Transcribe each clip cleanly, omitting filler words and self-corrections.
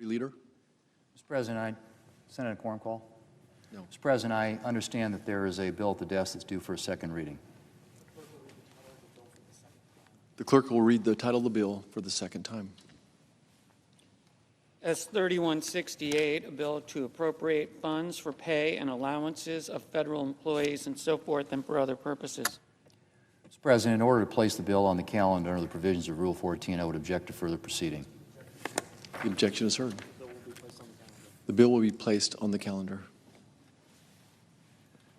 Leader? Mr. President, Senator quorum call. No. Mr. President, I understand that there is a bill at the desk that's due for a second reading. The clerk will read the title of the bill for the second time. S3168, a bill to appropriate funds for pay and allowances of federal employees and so forth and for other purposes. Mr. President, in order to place the bill on the calendar under the provisions of Rule 14, I would object to further proceeding. The objection is heard. The bill will be placed on the calendar.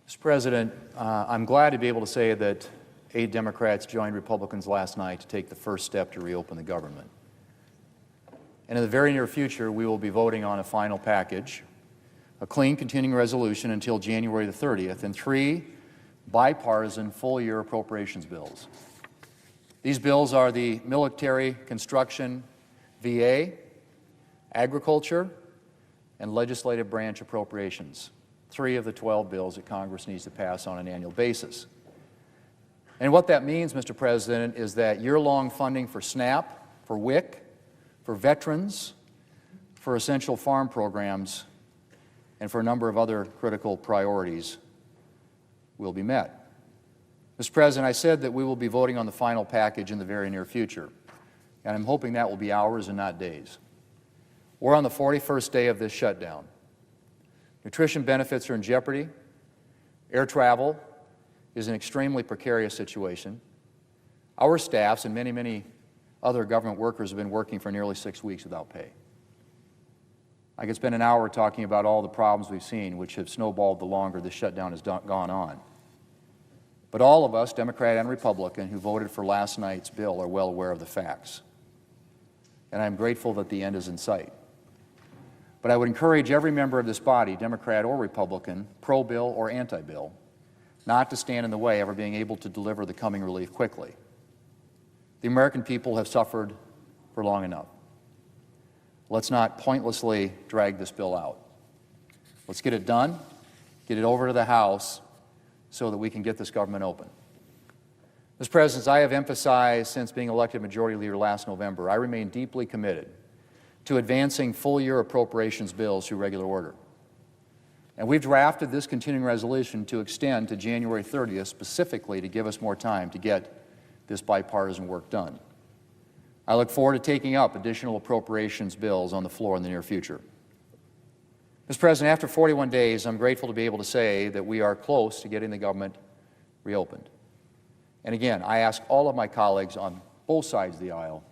Mr. President, I'm glad to be able to say that 8 Democrats joined Republicans last night to take the first step to reopen the government. And in the very near future, we will be voting on a final package, a clean continuing resolution until January the 30th, and 3 bipartisan full-year appropriations bills. These bills are the military, construction, VA, agriculture, and legislative branch appropriations, 3 of the 12 bills that Congress needs to pass on an annual basis. And what that means, Mr. President, is that year-long funding for SNAP, for WIC, for veterans, for essential farm programs, and for a number of other critical priorities will be met. Mr. President, I said that we will be voting on the final package in the very near future, and I'm hoping that will be hours and not days. We're on the 41st day of this shutdown. Nutrition benefits are in jeopardy. Air travel is an extremely precarious situation. Our staffs and many other government workers have been working for nearly 6 weeks without pay. I could spend an hour talking about all the problems we've seen, which have snowballed the longer this shutdown has gone on. But all of us, Democrat and Republican, who voted for last night's bill are well aware of the facts. And I'm grateful that the end is in sight. But I would encourage every member of this body, Democrat or Republican, pro-bill or anti-bill, not to stand in the way of our being able to deliver the coming relief quickly. The American people have suffered for long enough. Let's not pointlessly drag this bill out. Let's get it done, get it over to the House so that we can get this government open. Mr. President, as I have emphasized since being elected Majority Leader last November, I remain deeply committed to advancing full-year appropriations bills through regular order. And we've drafted this continuing resolution to extend to January 30th specifically to give us more time to get this bipartisan work done. I look forward to taking up additional appropriations bills on the floor in the near future. Mr. President, after 41 days, I'm grateful to be able to say that we are close to getting the government reopened. And again, I ask all of my colleagues on both sides of the aisle,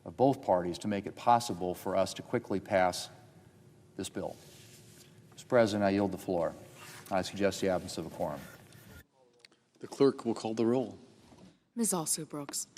of both parties, to make it possible for us to quickly pass this bill. Mr. President, I yield the floor. I suggest the absence of a quorum. The clerk will call the roll. Ms. Alsoo-Brooks.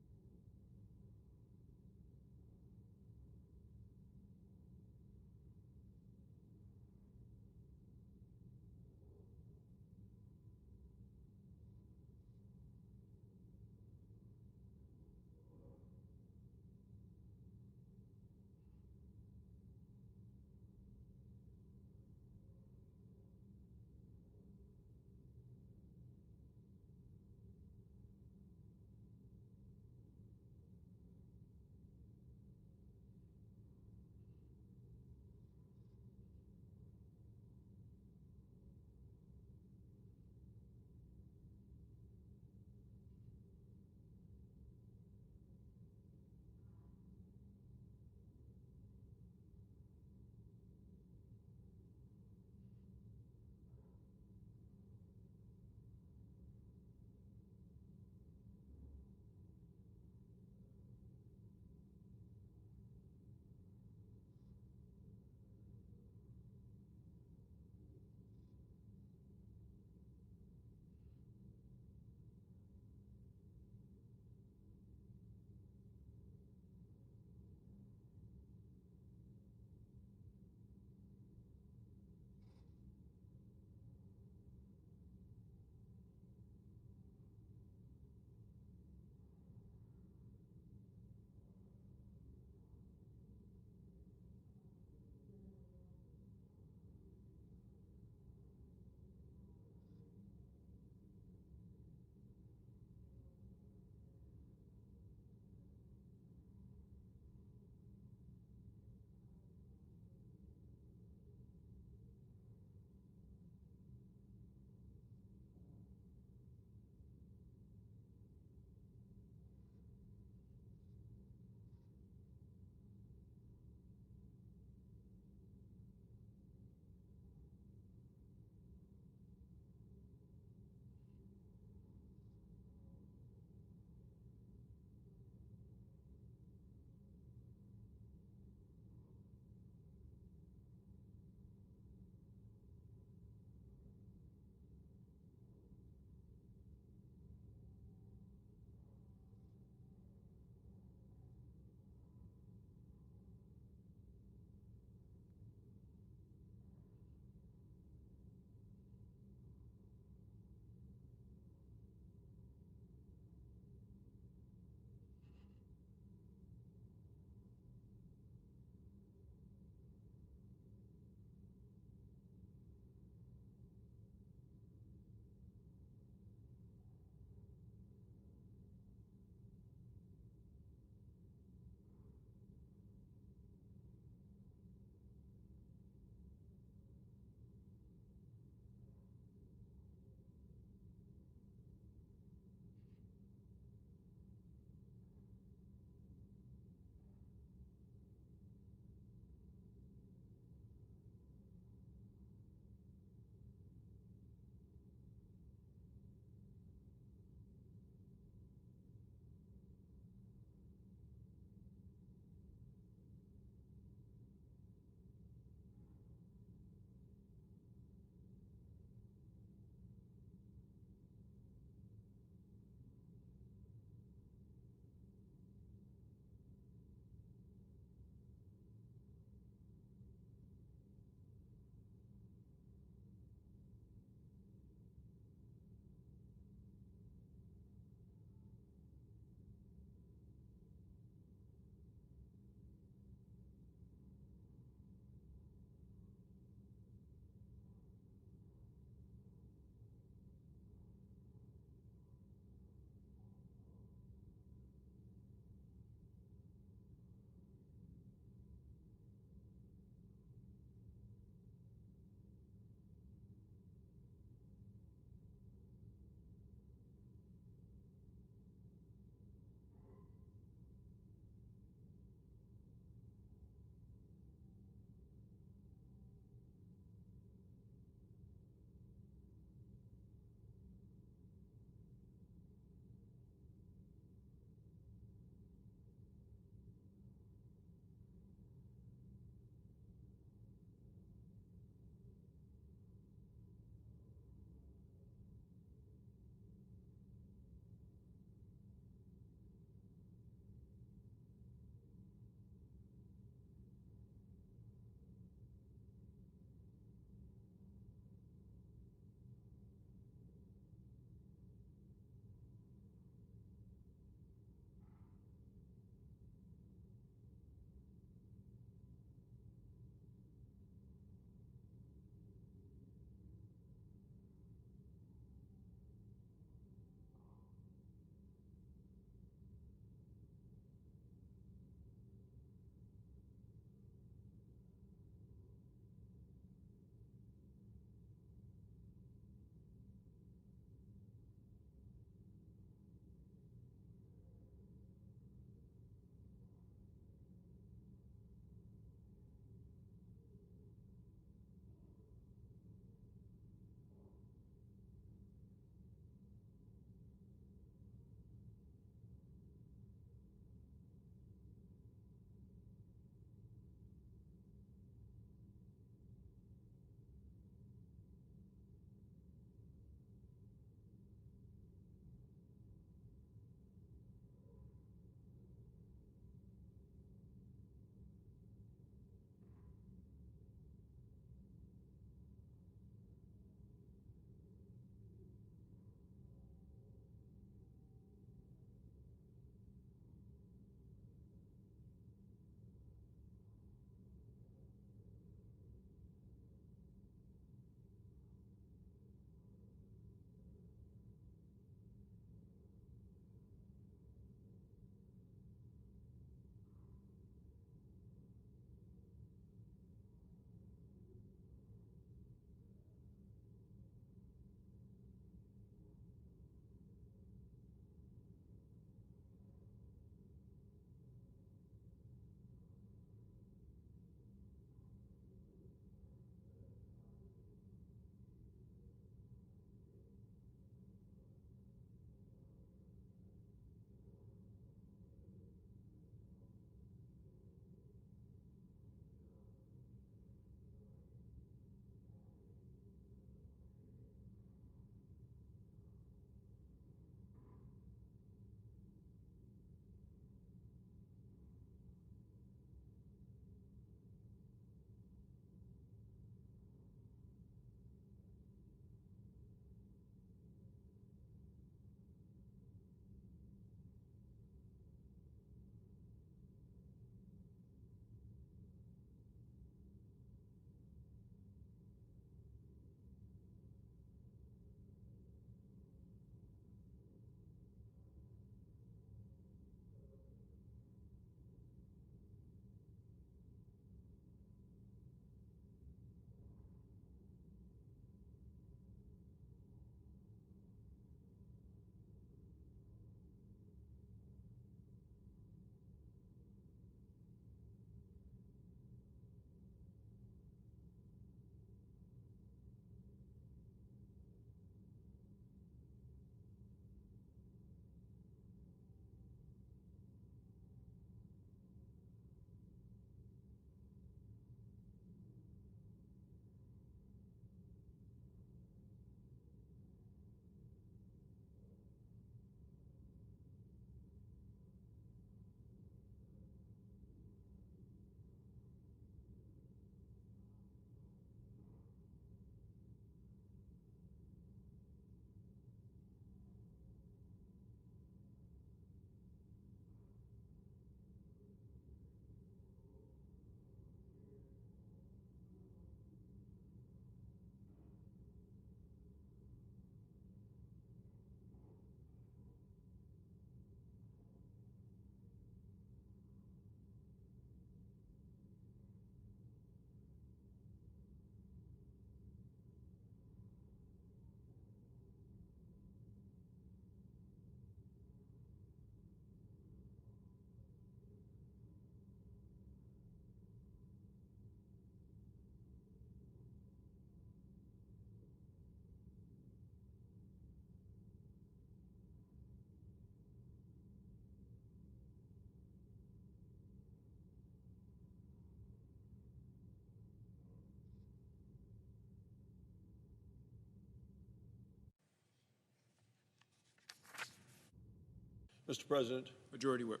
Mr. President. Majority Whip.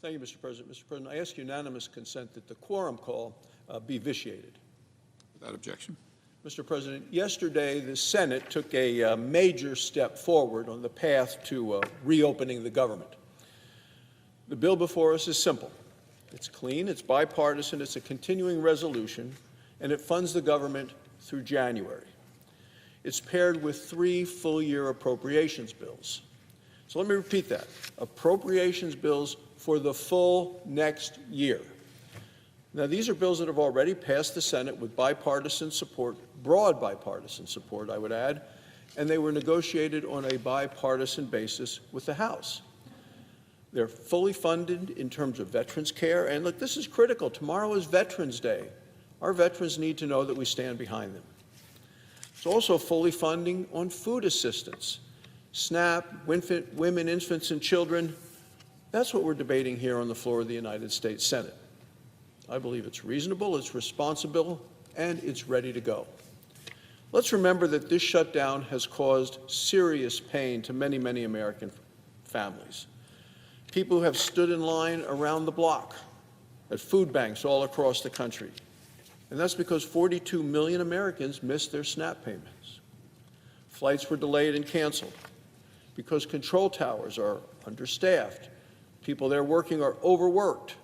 Thank you, Mr. President. Mr. President, I ask unanimous consent that the quorum call be vitiated. Without objection. Mr. President, yesterday the Senate took a major step forward on the path to reopening the government. The bill before us is simple. It's clean, it's bipartisan, it's a continuing resolution, and it funds the government through January. It's paired with 3 full-year appropriations bills. So let me repeat that. Appropriations bills for the full next year. Now, these are bills that have already passed the Senate with bipartisan support, broad bipartisan support, I would add, and they were negotiated on a bipartisan basis with the House. They're fully funded in terms of veterans care, and look, this is critical. Tomorrow is Veterans Day. Our veterans need to know that we stand behind them. It's also fully funding on food assistance, SNAP, women, infants, and children. That's what we're debating here on the floor of the United States Senate. I believe it's reasonable, it's responsible, and it's ready to go. Let's remember that this shutdown has caused serious pain to many, many American families. People who have stood in line around the block at food banks all across the country. And that's because 42 million Americans missed their SNAP payments. Flights were delayed and canceled because control towers are understaffed. People there working are overworked.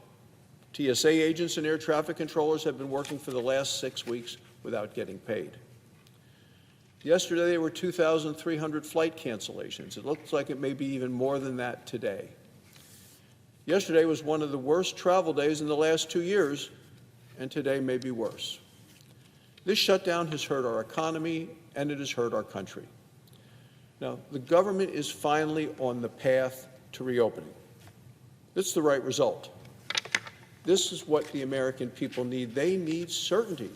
TSA agents and air traffic controllers have been working for the last 6 weeks without getting paid. Yesterday, there were 2,300 flight cancellations. It looks like it may be even more than that today. Yesterday was one of the worst travel days in the last 2 years, and today may be worse. This shutdown has hurt our economy, and it has hurt our country. Now, the government is finally on the path to reopening. This is the right result. This is what the American people need. They need certainty.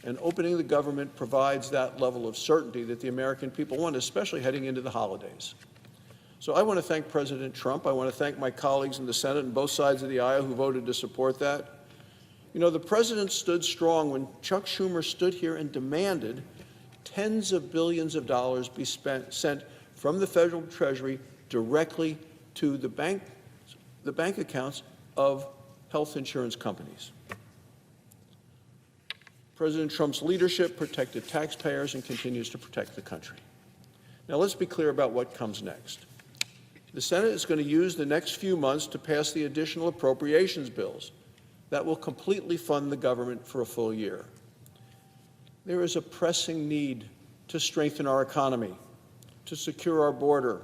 And opening the government provides that level of certainty that the American people want, especially heading into the holidays. So I want to thank President Trump. I want to thank my colleagues in the Senate and both sides of the aisle who voted to support that. You know, the president stood strong when Chuck Schumer stood here and demanded tens of billions of dollars be sent from the federal treasury directly to the bank accounts of health insurance companies. President Trump's leadership protected taxpayers and continues to protect the country. Now let's be clear about what comes next. The Senate is going to use the next few months to pass the additional appropriations bills that will completely fund the government for a full year. There is a pressing need to strengthen our economy, to secure our border,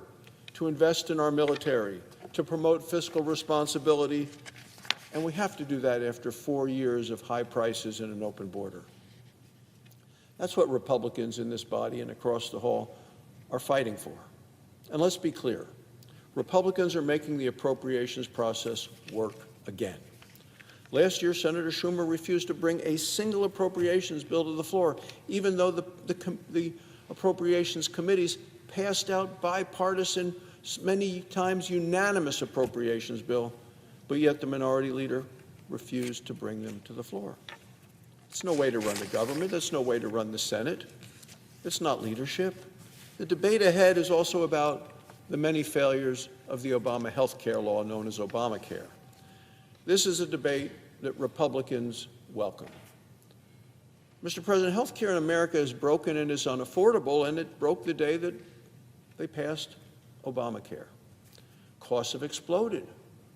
to invest in our military, to promote fiscal responsibility, and we have to do that after 4 years of high prices and an open border. That's what Republicans in this body and across the hall are fighting for. And let's be clear, Republicans are making the appropriations process work again. Last year, Senator Schumer refused to bring a single appropriations bill to the floor, even though the appropriations committees passed out bipartisan, many times unanimous appropriations bill, but yet the minority leader refused to bring them to the floor. It's no way to run the government. That's no way to run the Senate. It's not leadership. The debate ahead is also about the many failures of the Obama health care law known as Obamacare. This is a debate that Republicans welcome. Mr. President, health care in America is broken and is unaffordable, and it broke the day that they passed Obamacare. Costs have exploded.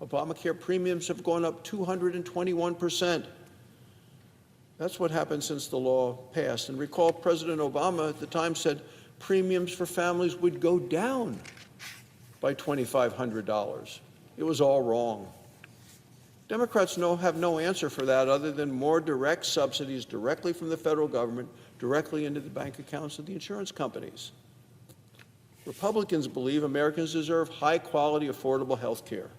Obamacare premiums have gone up 221%. That's what happened since the law passed. And recall President Obama at the time said premiums for families would go down by $2,500. It was all wrong. Democrats have no answer for that other than more direct subsidies directly from the federal government, directly into the bank accounts of the insurance companies. Republicans believe Americans deserve high-quality, affordable health care.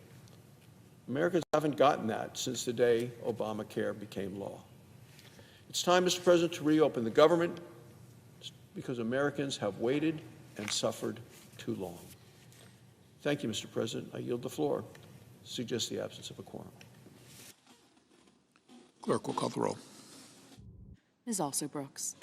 Americans haven't gotten that since the day Obamacare became law. It's time, Mr. President, to reopen the government because Americans have waited and suffered too long. Thank you, Mr. President. I yield the floor. Suggest the absence of a quorum. Clerk will call the roll. Ms. Also Brooks.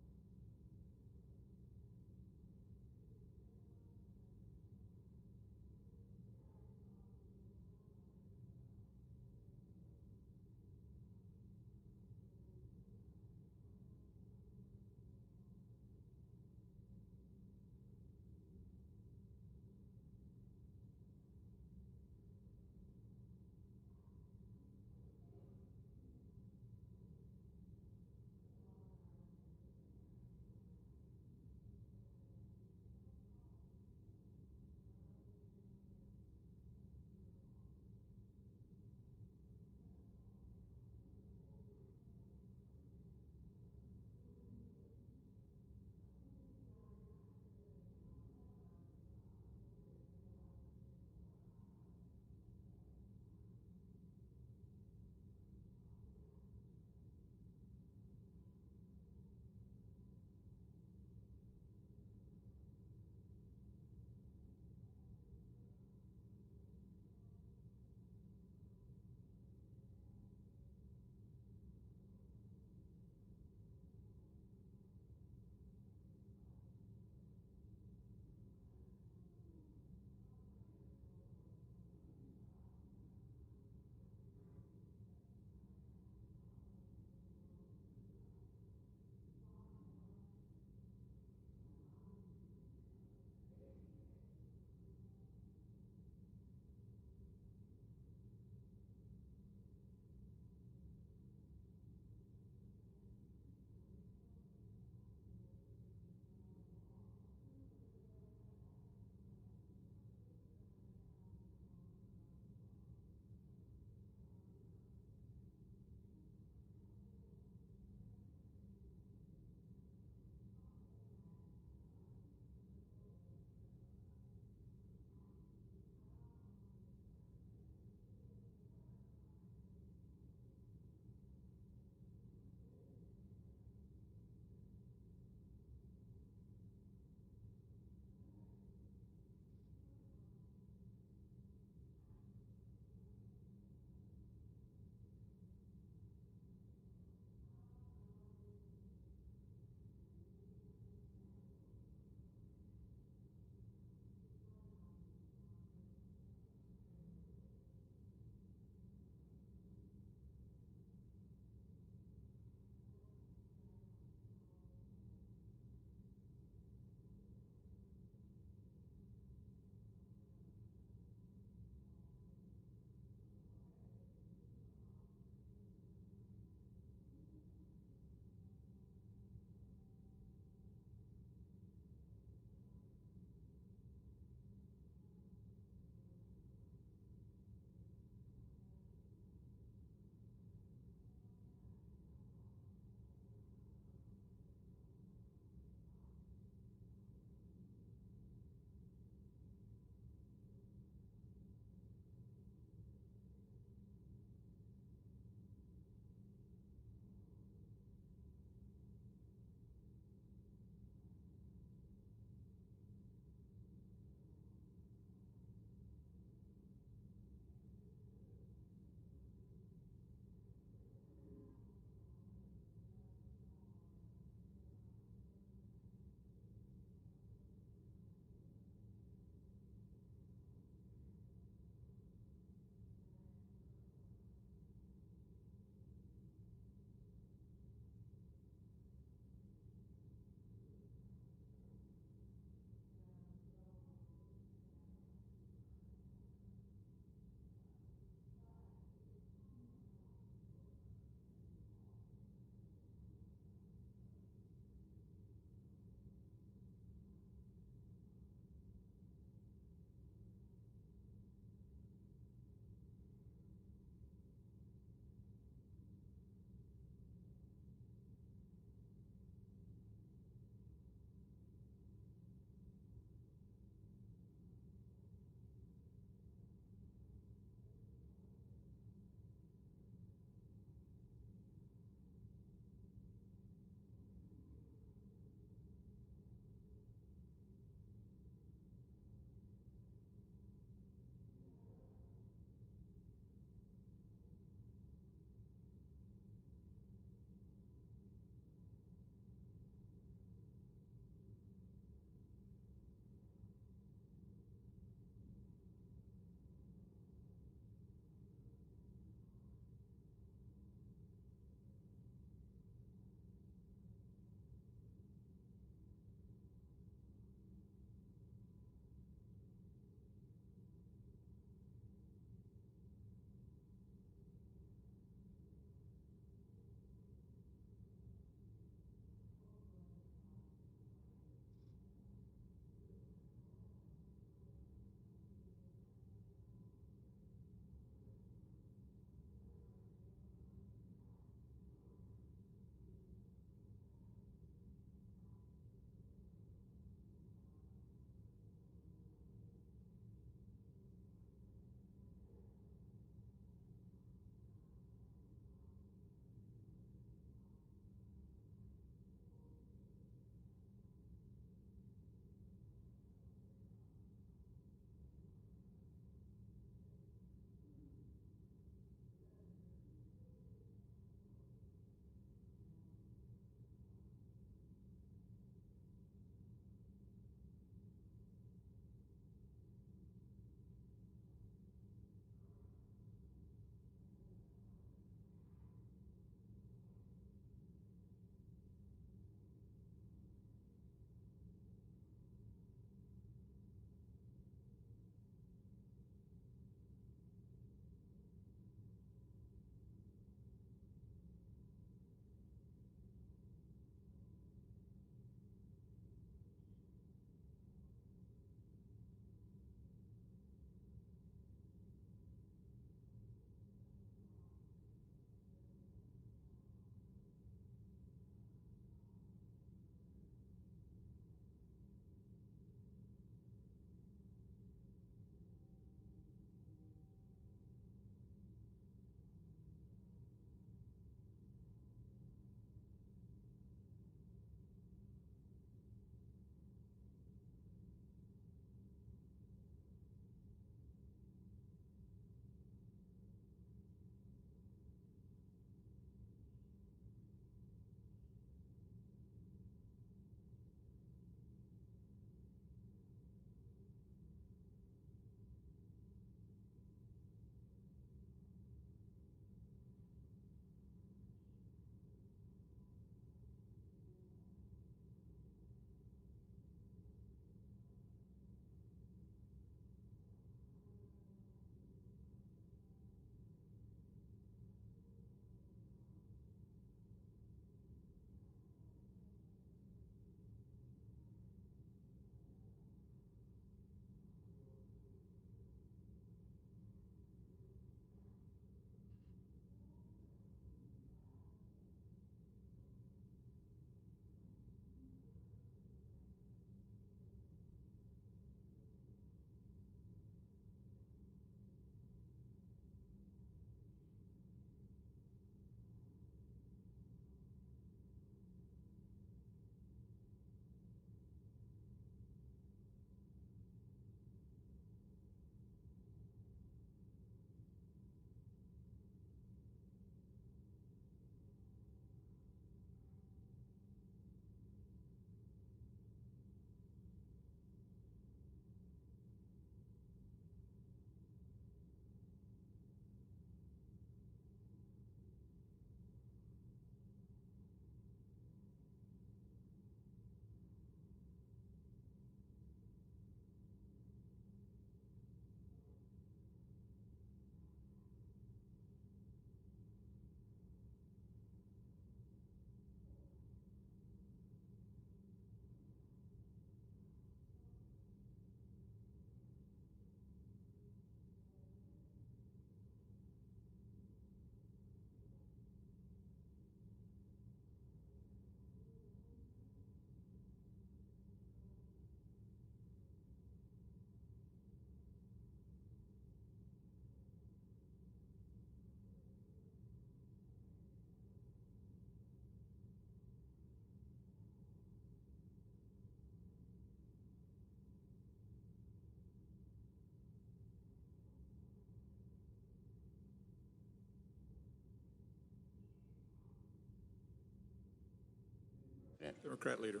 Democrat leader.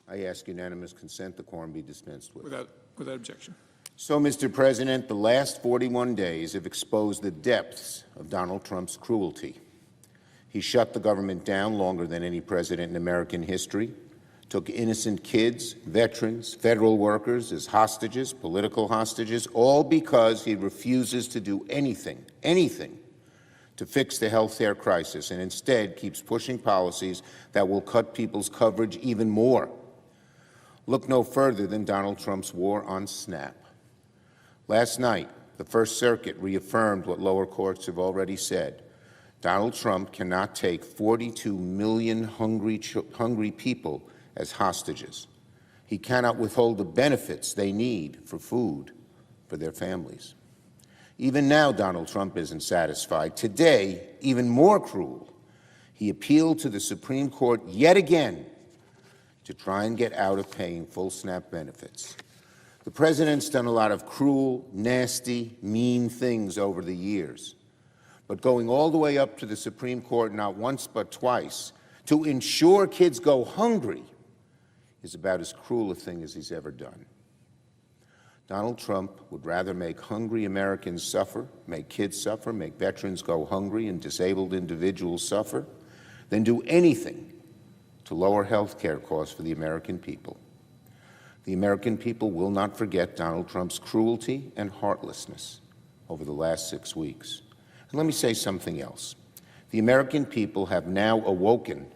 I ask unanimous consent the quorum be dispensed with. Without objection. So, Mr. President, the last 41 days have exposed the depths of Donald Trump's cruelty. He shut the government down longer than any president in American history, took innocent kids, veterans, federal workers as hostages, political hostages, all because he refuses to do anything to fix the health care crisis, and instead keeps pushing policies that will cut people's coverage even more. Look no further than Donald Trump's war on SNAP. Last night, the First Circuit reaffirmed what lower courts have already said. Donald Trump cannot take 42 million hungry people as hostages. He cannot withhold the benefits they need for food for their families. Even now, Donald Trump isn't satisfied. Today, even more cruel, he appealed to the Supreme Court yet again to try and get out of paying full SNAP benefits. The president's done a lot of cruel, nasty, mean things over the years, but going all the way up to the Supreme Court not once but twice to ensure kids go hungry is about as cruel a thing as he's ever done. Donald Trump would rather make hungry Americans suffer, make kids suffer, make veterans go hungry and disabled individuals suffer, than do anything to lower health care costs for the American people. The American people will not forget Donald Trump's cruelty and heartlessness over the last 6 weeks. And let me say something else. The American people have now awoken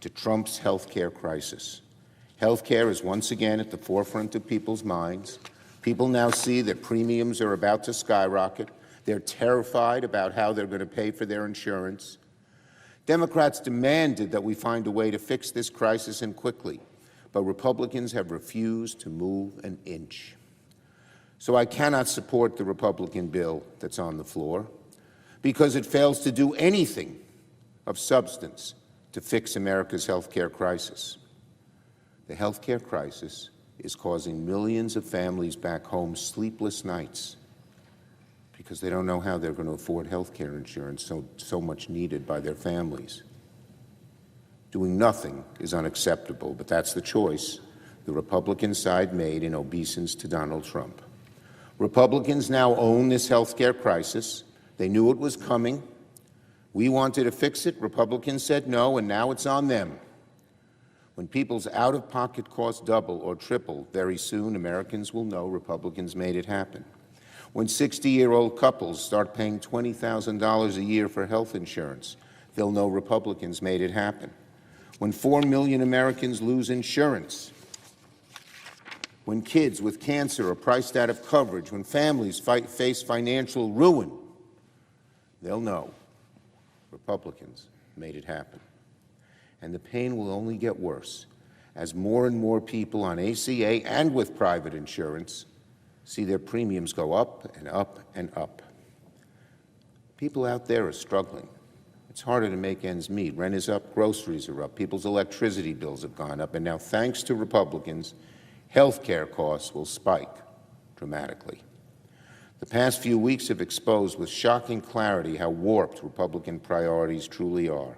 to Trump's health care crisis. Health care is once again at the forefront of people's minds. People now see that premiums are about to skyrocket. They're terrified about how they're going to pay for their insurance. Democrats demanded that we find a way to fix this crisis and quickly, but Republicans have refused to move an inch. So I cannot support the Republican bill that's on the floor because it fails to do anything of substance to fix America's health care crisis. The health care crisis is causing millions of families back home sleepless nights because they don't know how they're going to afford health care insurance so much needed by their families. Doing nothing is unacceptable, but that's the choice the Republican side made in obeisance to Donald Trump. Republicans now own this health care crisis. They knew it was coming. We wanted to fix it. Republicans said no, and now it's on them. When people's out-of-pocket costs double or triple, very soon Americans will know Republicans made it happen. When 60-year-old couples start paying $20,000 a year for health insurance, they'll know Republicans made it happen. When 4 million Americans lose insurance, when kids with cancer are priced out of coverage, when families face financial ruin, they'll know Republicans made it happen. And the pain will only get worse as more and more people on ACA and with private insurance see their premiums go up and up and up. People out there are struggling. It's harder to make ends meet. Rent is up, groceries are up, people's electricity bills have gone up, and now, thanks to Republicans, health care costs will spike dramatically. The past few weeks have exposed with shocking clarity how warped Republican priorities truly are.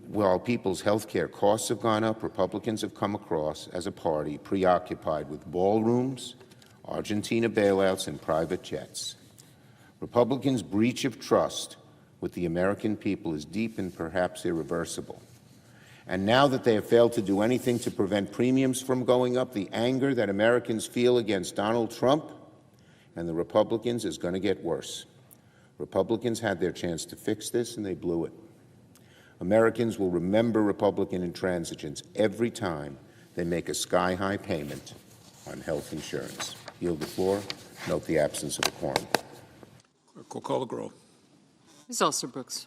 While people's health care costs have gone up, Republicans have come across as a party preoccupied with ballrooms, Argentina bailouts, and private jets. Republicans' breach of trust with the American people is deep and perhaps irreversible. And now that they have failed to do anything to prevent premiums from going up, the anger that Americans feel against Donald Trump and the Republicans is going to get worse. Republicans had their chance to fix this, and they blew it. Americans will remember Republican intransigence every time they make a sky-high payment on health insurance. Yield the floor. Note the absence of a quorum. Clerk will call the roll. Ms. Alston-Brooks.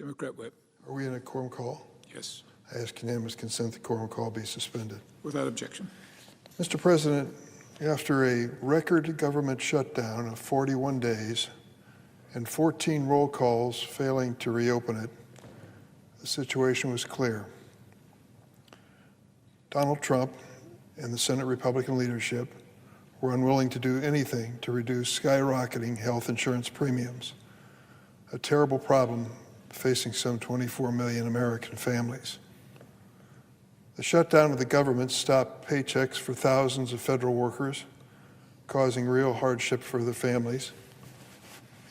Democrat Webb. Are we in a quorum call? Yes. I ask unanimous consent the quorum call be suspended. Without objection. Mr. President, after a record government shutdown of 41 days and 14 roll calls failing to reopen it, the situation was clear. Donald Trump and the Senate Republican leadership were unwilling to do anything to reduce skyrocketing health insurance premiums, a terrible problem facing some 24 million American families. The shutdown of the government stopped paychecks for thousands of federal workers, causing real hardship for their families,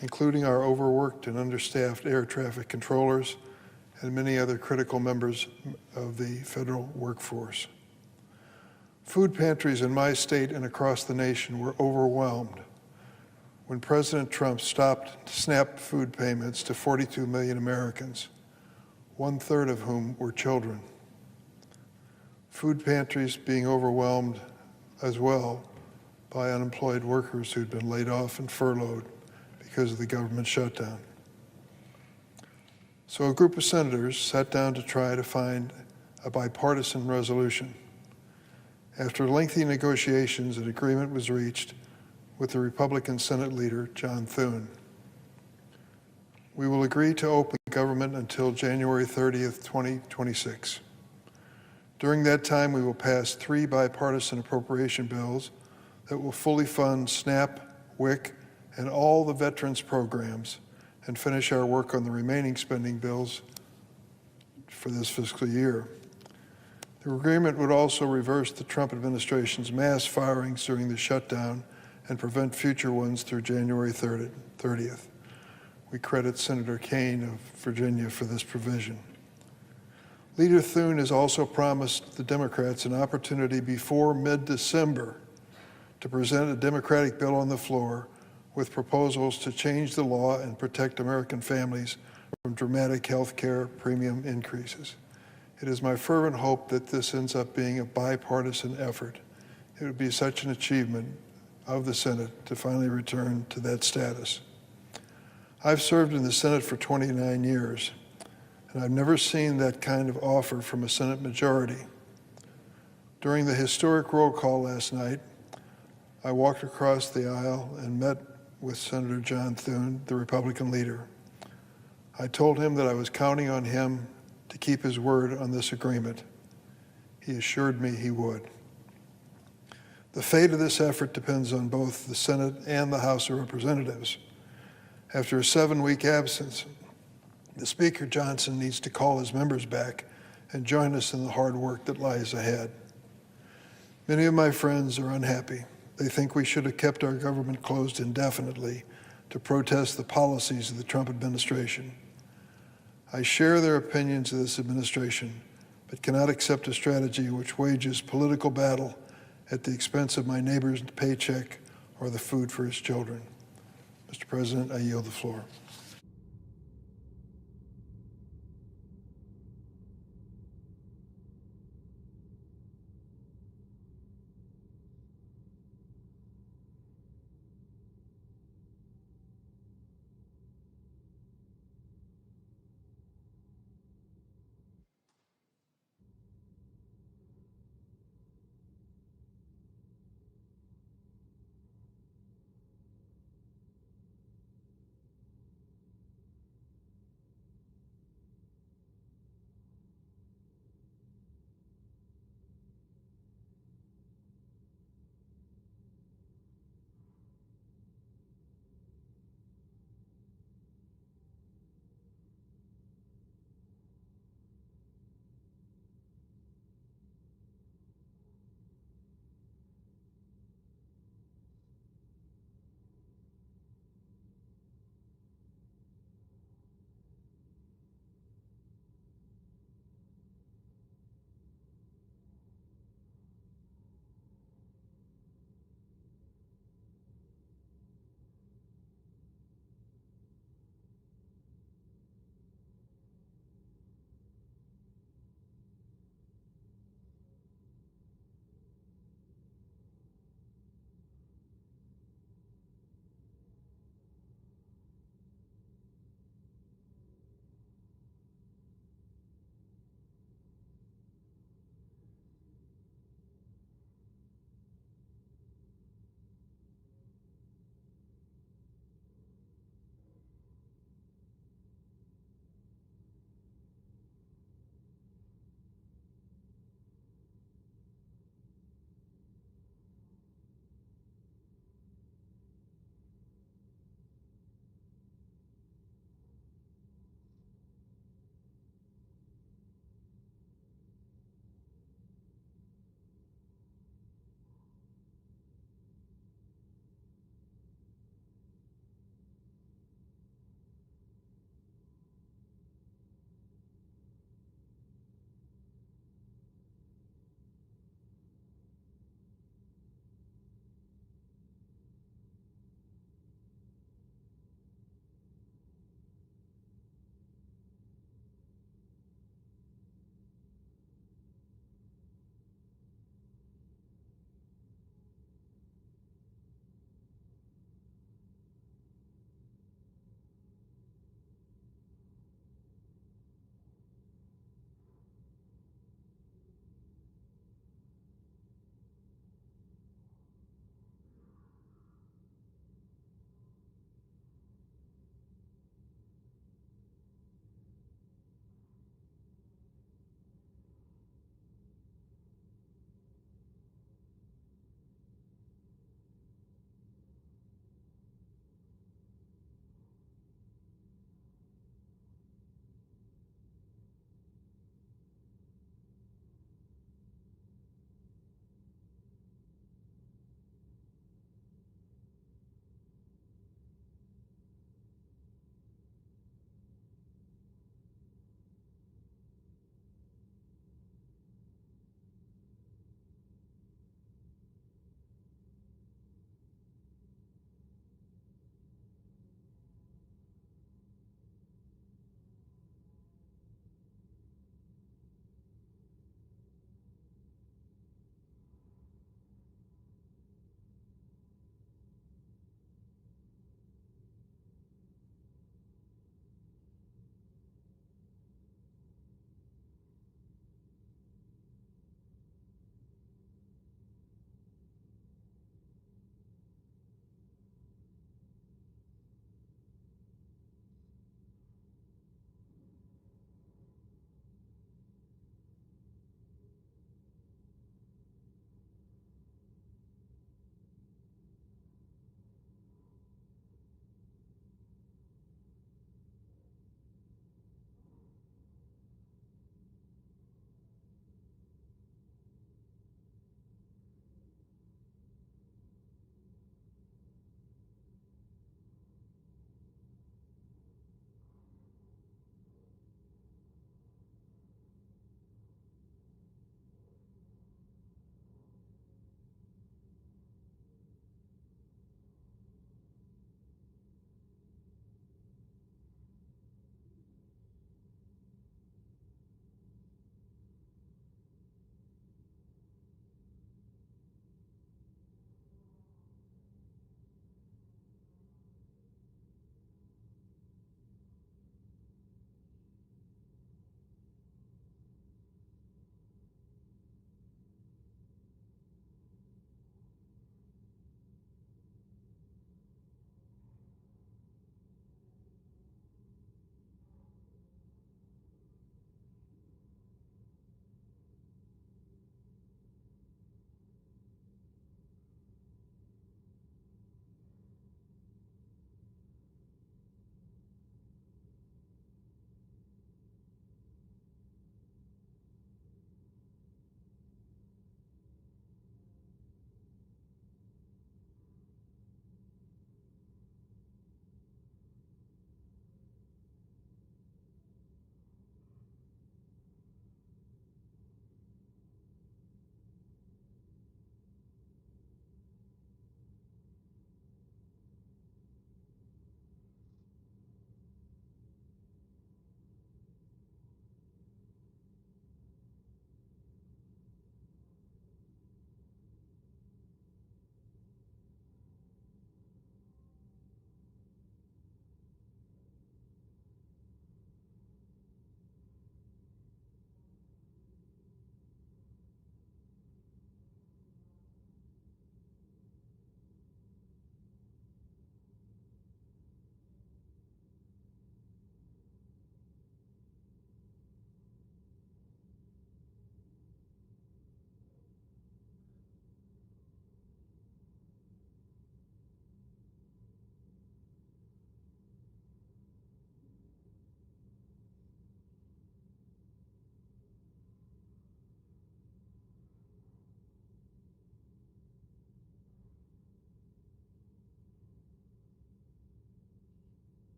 including our overworked and understaffed air traffic controllers and many other critical members of the federal workforce. Food pantries in my state and across the nation were overwhelmed when President Trump stopped SNAP food payments to 42 million Americans, 1/3 of whom were children. Food pantries being overwhelmed as well by unemployed workers who'd been laid off and furloughed because of the government shutdown. So a group of senators sat down to try to find a bipartisan resolution. After lengthy negotiations, an agreement was reached with the Republican Senate leader, John Thune. We will agree to open government until January 30th, 2026. During that time, we will pass 3 bipartisan appropriation bills that will fully fund SNAP, WIC, and all the veterans programs and finish our work on the remaining spending bills for this fiscal year. The agreement would also reverse the Trump administration's mass firings during the shutdown and prevent future ones through January 30th. We credit Senator Kaine of Virginia for this provision. Leader Thune has also promised the Democrats an opportunity before mid-December to present a Democratic bill on the floor with proposals to change the law and protect American families from dramatic health care premium increases. It is my fervent hope that this ends up being a bipartisan effort. It would be such an achievement of the Senate to finally return to that status. I've served in the Senate for 29 years, and I've never seen that kind of offer from a Senate majority. During the historic roll call last night, I walked across the aisle and met with Senator John Thune, the Republican leader. I told him that I was counting on him to keep his word on this agreement. He assured me he would. The fate of this effort depends on both the Senate and the House of Representatives. After a 7-week absence, the Speaker Johnson needs to call his members back and join us in the hard work that lies ahead. Many of my friends are unhappy. They think we should have kept our government closed indefinitely to protest the policies of the Trump administration. I share their opinions of this administration, but cannot accept a strategy which wages political battle at the expense of my neighbor's paycheck or the food for his children. Mr. President, I yield the floor.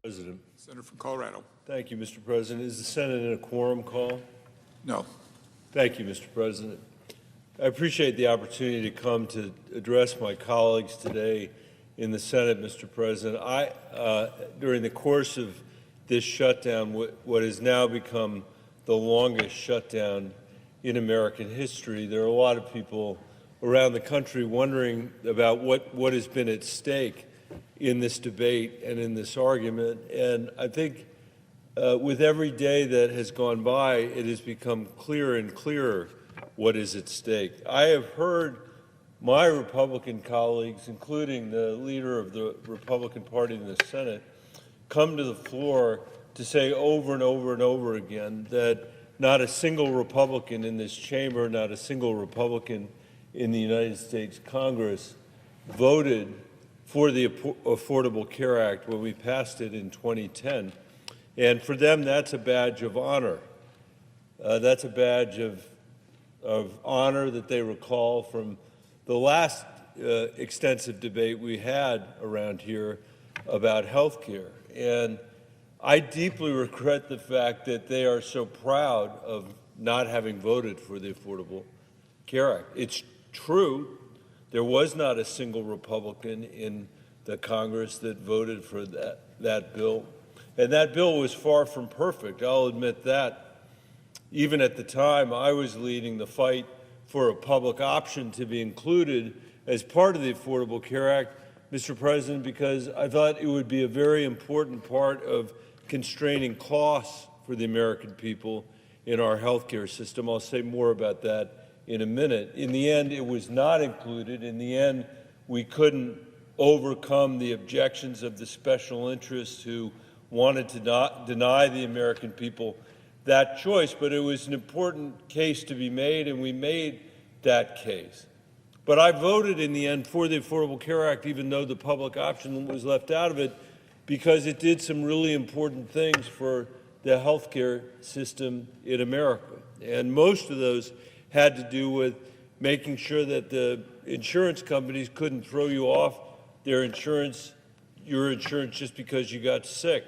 President. Senator from Colorado. Thank you, Mr. President. Is the Senate in a quorum call? No. Thank you, Mr. President. I appreciate the opportunity to come to address my colleagues today in the Senate, Mr. President. During the course of this shutdown, what has now become the longest shutdown in American history, there are a lot of people around the country wondering about what has been at stake in this debate and in this argument. And I think with every day that has gone by, it has become clearer and clearer what is at stake. I have heard my Republican colleagues, including the leader of the Republican Party in the Senate, come to the floor to say over and over and over again that not a single Republican in this chamber, not a single Republican in the United States Congress voted for the Affordable Care Act when we passed it in 2010. And for them, that's a badge of honor. That's a badge of honor that they recall from the last extensive debate we had around here about health care. And I deeply regret the fact that they are so proud of not having voted for the Affordable Care Act. It's true, there was not a single Republican in the Congress that voted for that bill. And that bill was far from perfect, I'll admit that. Even at the time, I was leading the fight for a public option to be included as part of the Affordable Care Act, Mr. President, because I thought it would be a very important part of constraining costs for the American people in our health care system. I'll say more about that in a minute. In the end, it was not included. In the end, we couldn't overcome the objections of the special interests who wanted to not deny the American people that choice, but it was an important case to be made, and we made that case. But I voted in the end for the Affordable Care Act, even though the public option was left out of it, because it did some really important things for the health care system in America. And most of those had to do with making sure that the insurance companies couldn't throw you off your insurance just because you got sick,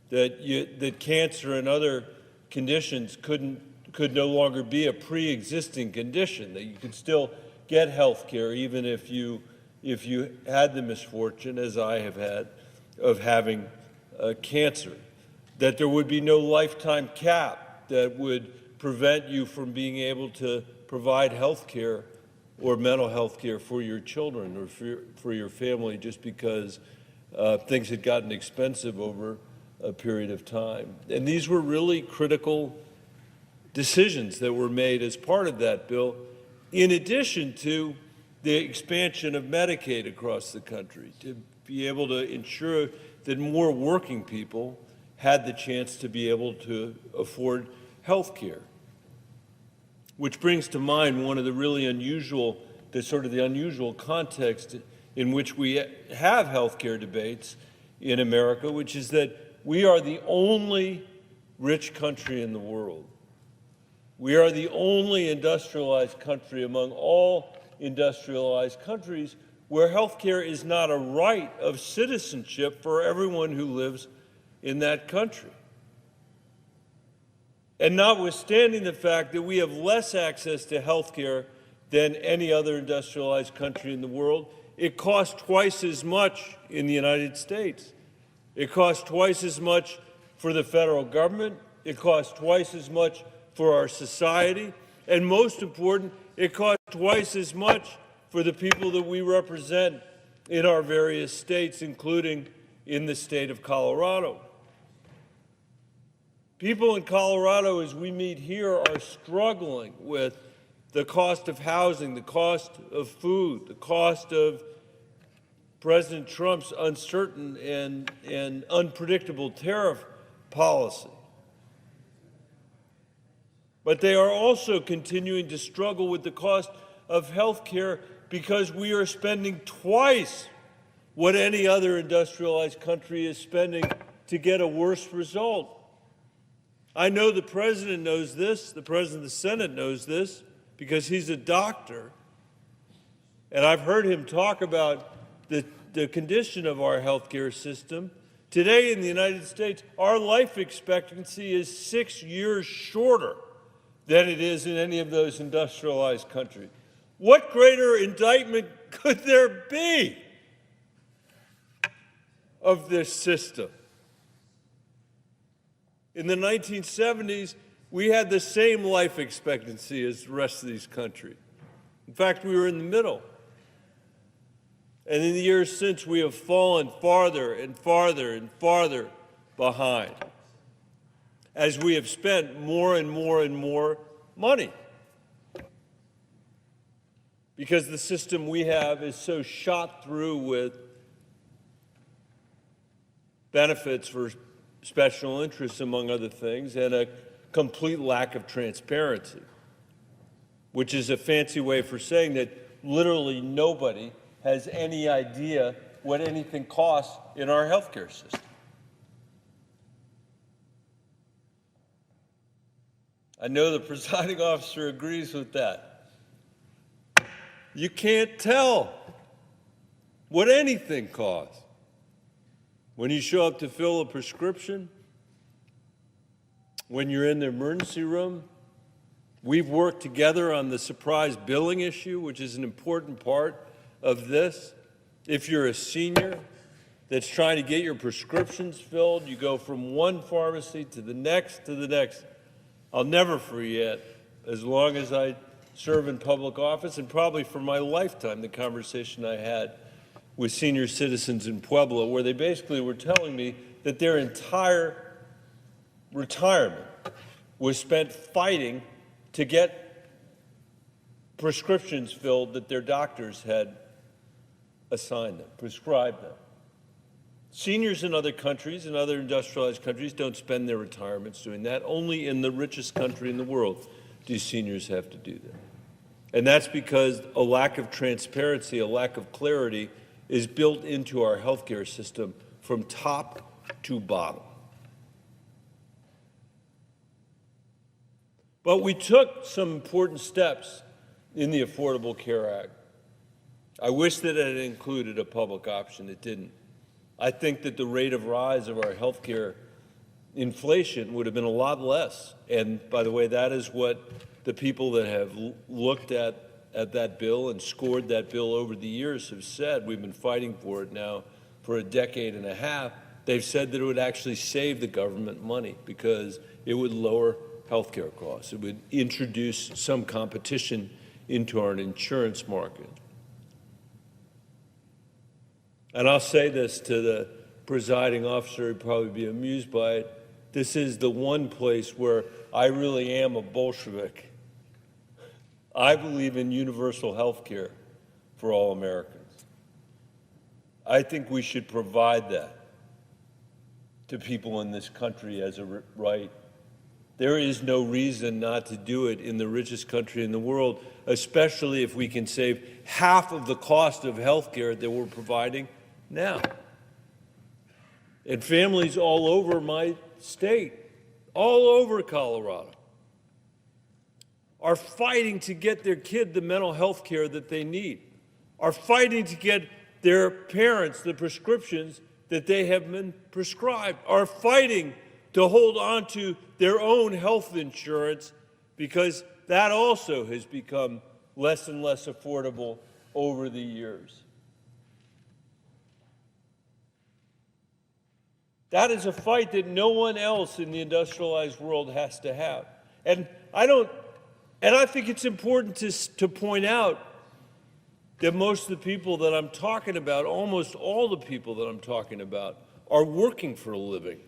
that cancer and other conditions could no longer be a pre-existing condition, that you could still get health care even if you had the misfortune, as I have had, of having cancer, that there would be no lifetime cap that would prevent you from being able to provide health care or mental health care for your children or for your family just because things had gotten expensive over a period of time. And these were really critical decisions that were made as part of that bill, in addition to the expansion of Medicaid across the country, to be able to ensure that more working people had the chance to be able to afford health care. Which brings to mind one of the really unusual, the unusual context in which we have health care debates in America, which is that we are the only rich country in the world. We are the only industrialized country among all industrialized countries where health care is not a right of citizenship for everyone who lives in that country. And notwithstanding the fact that we have less access to health care than any other industrialized country in the world, it costs twice as much in the United States. It costs twice as much for the federal government. It costs twice as much for our society. And most important, it costs twice as much for the people that we represent in our various states, including in the state of Colorado. People in Colorado, as we meet here, are struggling with the cost of housing, the cost of food, the cost of President Trump's uncertain and unpredictable tariff policy. But they are also continuing to struggle with the cost of health care because we are spending twice what any other industrialized country is spending to get a worse result. I know the President knows this, the President of the Senate knows this, because he's a doctor. And I've heard him talk about the condition of our healthcare system Today in the United States, our life expectancy is 6 years shorter than it is in any of those industrialized countries. What greater indictment could there be of this system? In the 1970s, we had the same life expectancy as the rest of these countries. In fact, we were in the middle. And in the years since, we have fallen farther and farther and farther behind as we have spent more and more and more money. Because the system we have is so shot through with benefits for special interests, among other things, and a complete lack of transparency, which is a fancy way for saying that literally nobody has any idea what anything costs in our healthcare system. I know the presiding officer agrees with that. You can't tell what anything costs. When you show up to fill a prescription, when you're in the emergency room, we've worked together on the surprise billing issue, which is an important part of this. If you're a senior that's trying to get your prescriptions filled, you go from one pharmacy to the next to the next. I'll never forget, as long as I serve in public office, and probably for my lifetime, the conversation I had with senior citizens in Pueblo, where they basically were telling me that their entire retirement was spent fighting to get prescriptions filled that their doctors had assigned them, prescribed them. Seniors in other countries, in other industrialized countries, don't spend their retirements doing that. Only in the richest country in the world do seniors have to do that. And that's because a lack of transparency, a lack of clarity is built into our healthcare system from top to bottom. But we took some important steps in the Affordable Care Act. I wish that it had included a public option. It didn't. I think that the rate of rise of our healthcare inflation would have been a lot less. And by the way, that is what the people that have looked at that bill and scored that bill over the years have said. We've been fighting for it now for a decade and a half. They've said that it would actually save the government money because it would lower healthcare costs. It would introduce some competition into our insurance market. And I'll say this to the presiding officer, he'd probably be amused by it. This is the one place where I really am a Bolshevik. I believe in universal health care for all Americans. I think we should provide that to people in this country as a right. There is no reason not to do it in the richest country in the world, especially if we can save half of the cost of health care that we're providing now. And families all over my state, all over Colorado, are fighting to get their kid the mental health care that they need, are fighting to get their parents the prescriptions that they have been prescribed, are fighting to hold on to their own health insurance because that also has become less and less affordable over the years. That is a fight that no one else in the industrialized world has to have. And I think it's important to point out that most of the people that I'm talking about, almost all the people that I'm talking about, are working for a living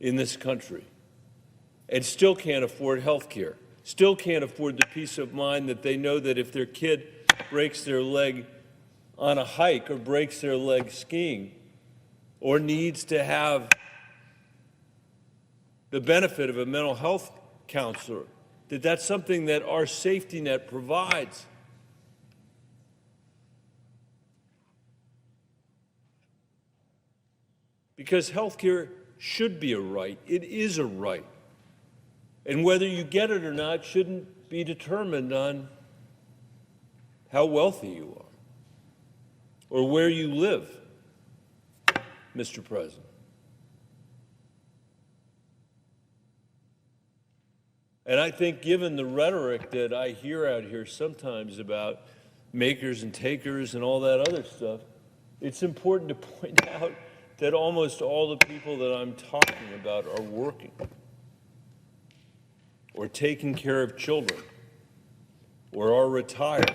in this country and still can't afford health care, still can't afford the peace of mind that they know that if their kid breaks their leg on a hike or breaks their leg skiing or needs to have the benefit of a mental health counselor, that's something that our safety net provides. Because health care should be a right. It is a right. And whether you get it or not shouldn't be determined on how wealthy you are or where you live, Mr. President. And I think given the rhetoric that I hear out here sometimes about makers and takers and all that other stuff, it's important to point out that almost all the people that I'm talking about are working or taking care of children or are retired.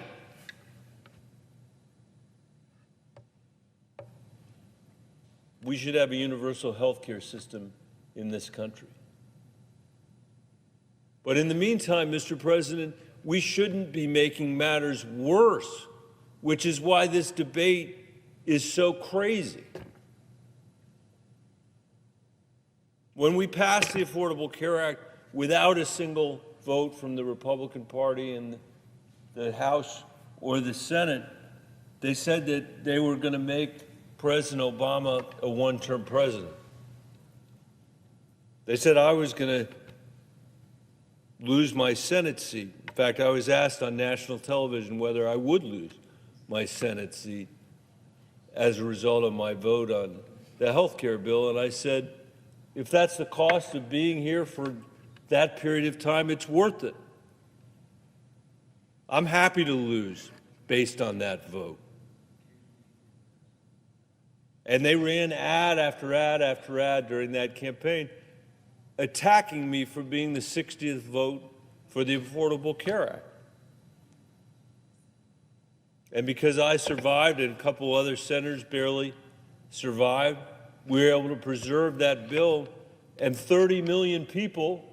We should have a universal health care system in this country. But in the meantime, Mr. President, we shouldn't be making matters worse, which is why this debate is so crazy. When we passed the Affordable Care Act without a single vote from the Republican Party in the House or the Senate, they said that they were going to make President Obama a one-term president. They said I was going to lose my Senate seat. In fact, I was asked on national television whether I would lose my Senate seat as a result of my vote on the health care bill, and I said, if that's the cost of being here for that period of time, it's worth it. I'm happy to lose based on that vote. And they ran ad after ad after ad during that campaign, attacking me for being the 60th vote for the Affordable Care Act. And because I survived and a couple other senators barely survived, we were able to preserve that bill, and 30 million people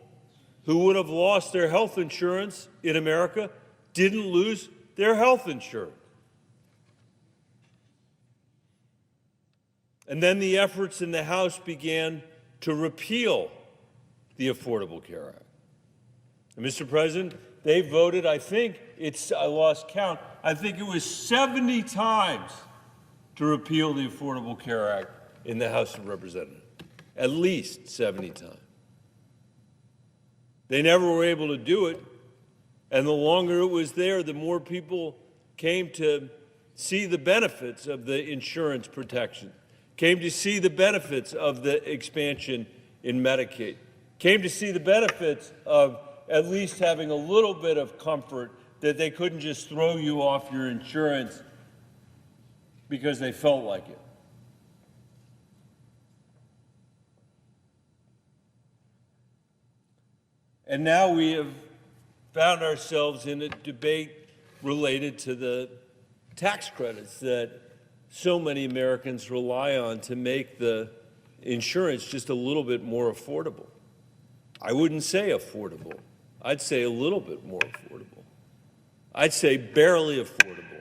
who would have lost their health insurance in America didn't lose their health insurance. And then the efforts in the House began to repeal the Affordable Care Act. And Mr. President, they voted, I lost count, I think it was 70 times to repeal the Affordable Care Act in the House of Representatives. At least 70 times. They never were able to do it, and the longer it was there, the more people came to see the benefits of the insurance protection, came to see the benefits of the expansion in Medicaid, came to see the benefits of at least having a little bit of comfort that they couldn't just throw you off your insurance because they felt like it. And now we have found ourselves in a debate related to the tax credits that so many Americans rely on to make the insurance just a little bit more affordable. I wouldn't say affordable. I'd say a little bit more affordable. I'd say barely affordable,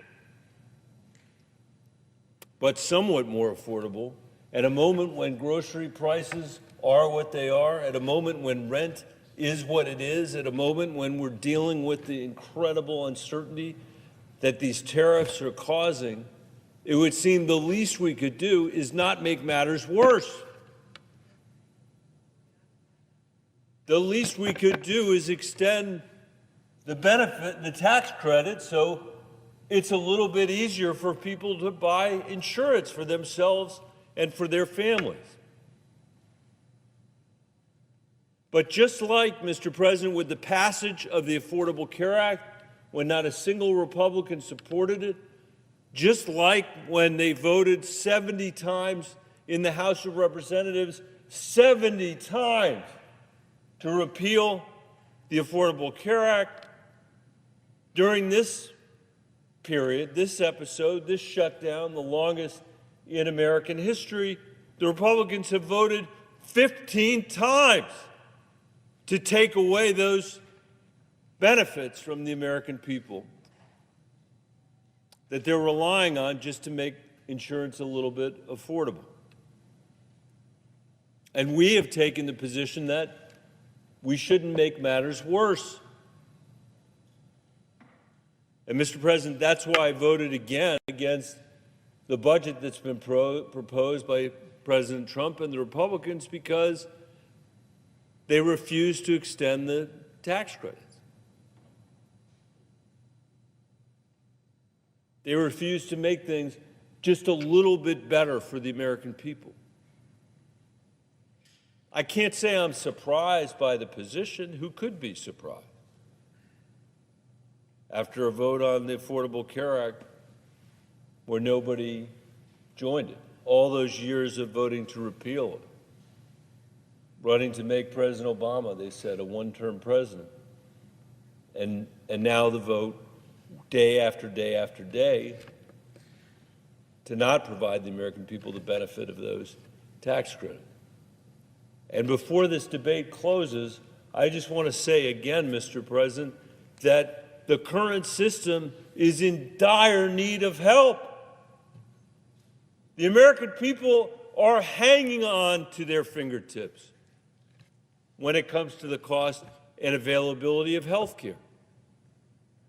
but somewhat more affordable at a moment when grocery prices are what they are, at a moment when rent is what it is, at a moment when we're dealing with the incredible uncertainty that these tariffs are causing. It would seem the least we could do is not make matters worse. The least we could do is extend the benefit, the tax credit, so it's a little bit easier for people to buy insurance for themselves and for their families. But just like, Mr. President, with the passage of the Affordable Care Act, when not a single Republican supported it, just like when they voted 70 times in the House of Representatives, 70 times to repeal the Affordable Care Act, during this period, this episode, this shutdown, the longest in American history, the Republicans have voted 15 times to take away those benefits from the American people that they're relying on just to make insurance a little bit affordable. And we have taken the position that we shouldn't make matters worse. And, Mr. President, that's why I voted again against the budget that's been proposed by President Trump and the Republicans, because they refuse to extend the tax credits. They refuse to make things just a little bit better for the American people. I can't say I'm surprised by the position. Who could be surprised? After a vote on the Affordable Care Act where nobody joined it, all those years of voting to repeal it, running to make President Obama, they said, a one-term president. And now the vote, day after day after day, to not provide the American people the benefit of those tax credits. And before this debate closes, I just want to say again, Mr. President, that the current system is in dire need of help. The American people are hanging on to their fingertips when it comes to the cost and availability of health care.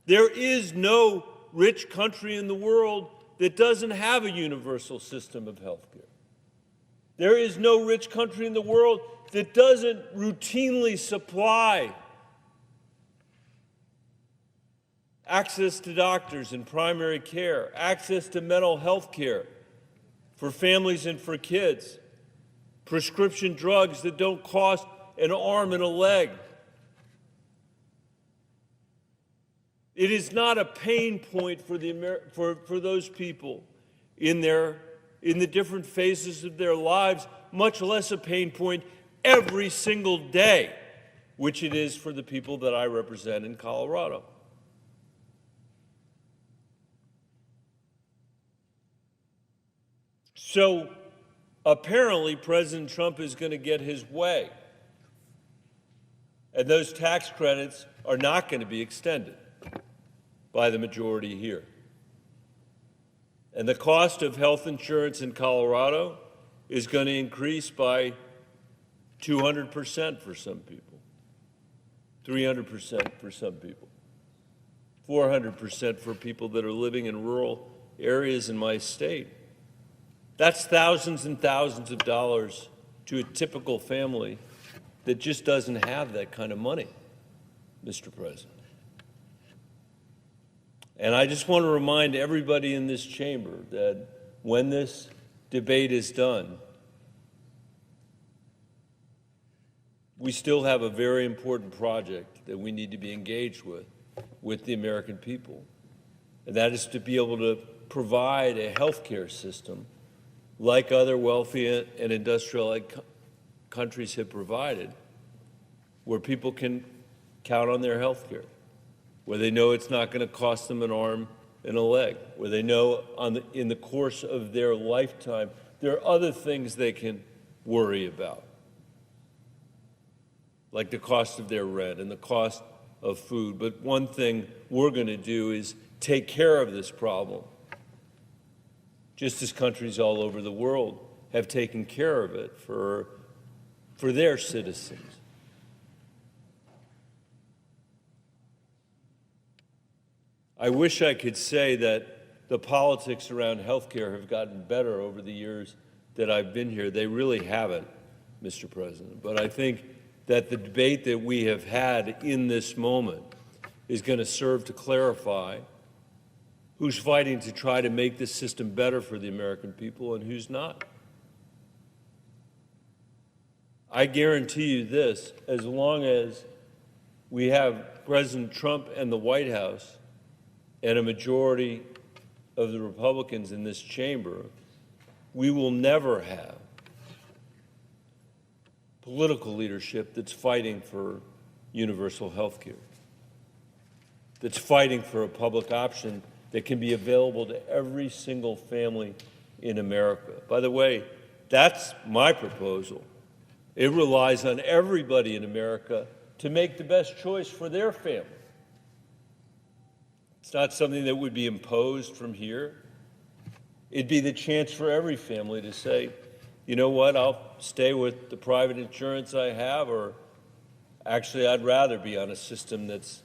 There is no rich country in the world that doesn't have a universal system of health care. There is no rich country in the world that doesn't routinely supply access to doctors and primary care, access to mental health care for families and for kids, prescription drugs that don't cost an arm and a leg. It is not a pain point for those people in the different phases of their lives, much less a pain point every single day, which it is for the people that I represent in Colorado. So apparently President Trump is going to get his way, and those tax credits are not going to be extended by the majority here. And the cost of health insurance in Colorado is going to increase by 200% for some people, 300% for some people, 400% for people that are living in rural areas in my state. That's thousands and thousands of dollars to a typical family that just doesn't have that kind of money, Mr. President. And I just want to remind everybody in this chamber that when this debate is done, we still have a very important project that we need to be engaged with the American people, and that is to be able to provide a health care system like other wealthy and industrialized countries have provided, where people can count on their health care, where they know it's not going to cost them an arm and a leg, where they know in the course of their lifetime there are other things they can worry about, like the cost of their rent and the cost of food. But one thing we're going to do is take care of this problem, just as countries all over the world have taken care of it for their citizens. I wish I could say that the politics around health care have gotten better over the years that I've been here. They really haven't, Mr. President. But I think that the debate that we have had in this moment is going to serve to clarify who's fighting to try to make this system better for the American people and who's not. I guarantee you this, as long as we have President Trump and the White House and a majority of the Republicans in this chamber, we will never have political leadership that's fighting for universal health care, that's fighting for a public option that can be available to every single family in America. By the way, that's my proposal. It relies on everybody in America to make the best choice for their family. It's not something that would be imposed from here. It'd be the chance for every family to say, you know what, I'll stay with the private insurance I have, or actually I'd rather be on a system that's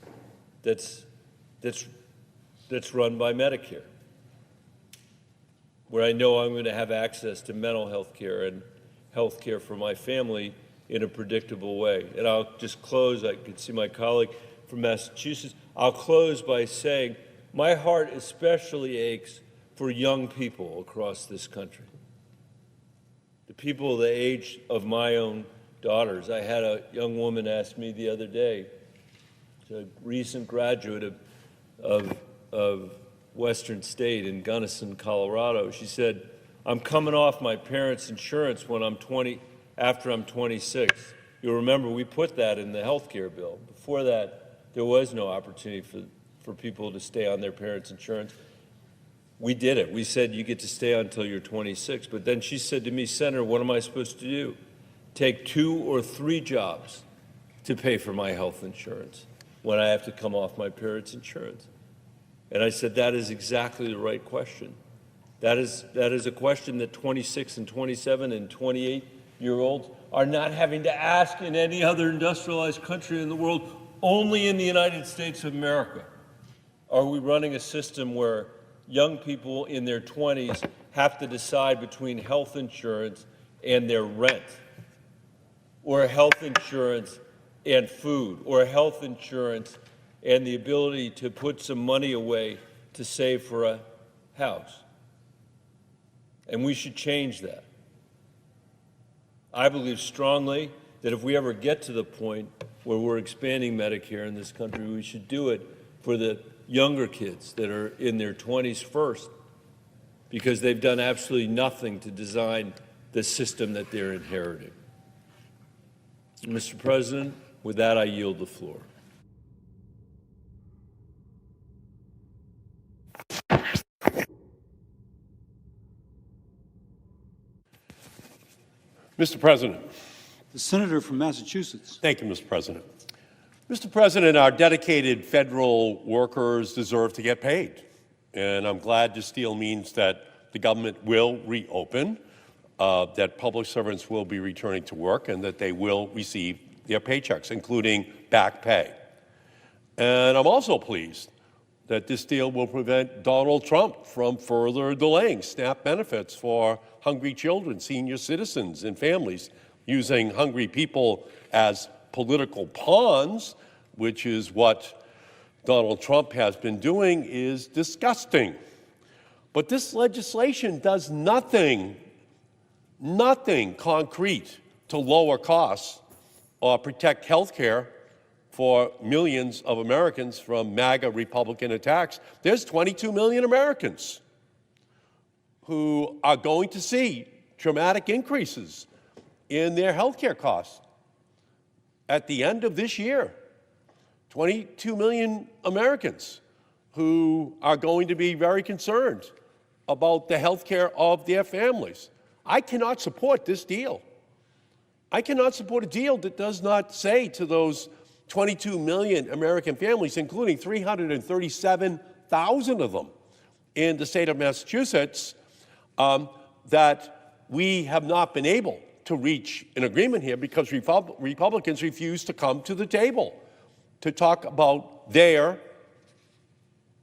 run by Medicare, where I know I'm going to have access to mental health care and health care for my family in a predictable way. And I'll just close. I can see my colleague from Massachusetts. I'll close by saying my heart especially aches for young people across this country, the people the age of my own daughters. I had a young woman ask me the other day, a recent graduate of Western State in Gunnison, Colorado. She said, "I'm coming off my parents' insurance when after I'm 26. You'll remember we put that in the health care bill. Before that, there was no opportunity for people to stay on their parents' insurance. We did it. We said you get to stay until you're 26. But then she said to me, Senator, what am I supposed to do? Take 2 or 3 jobs to pay for my health insurance when I have to come off my parents' insurance? And I said, that is exactly the right question. That is a question that 26 and 27 and 28-year-olds are not having to ask in any other industrialized country in the world. Only in the United States of America are we running a system where young people in their 20s have to decide between health insurance and their rent, or health insurance and food, or health insurance and the ability to put some money away to save for a house. And we should change that. I believe strongly that if we ever get to the point where we're expanding Medicare in this country, we should do it for the younger kids that are in their 20s first, because they've done absolutely nothing to design the system that they're inheriting. Mr. President, with that, I yield the floor. Mr. President. The senator from Massachusetts. Thank you, Mr. President. Mr. President, our dedicated federal workers deserve to get paid. And I'm glad this deal means that the government will reopen, that public servants will be returning to work, and that they will receive their paychecks, including back pay. And I'm also pleased that this deal will prevent Donald Trump from further delaying SNAP benefits for hungry children, senior citizens, and families, using hungry people as political pawns, which is what Donald Trump has been doing, is disgusting. But this legislation does nothing concrete to lower costs or protect health care for millions of Americans from MAGA Republican attacks. There's 22 million Americans who are going to see dramatic increases in their health care costs at the end of this year. 22 million Americans who are going to be very concerned about the health care of their families. I cannot support this deal. I cannot support a deal that does not say to those 22 million American families, including 337,000 of them in the state of Massachusetts, that we have not been able to reach an agreement here because Republicans refuse to come to the table to talk about their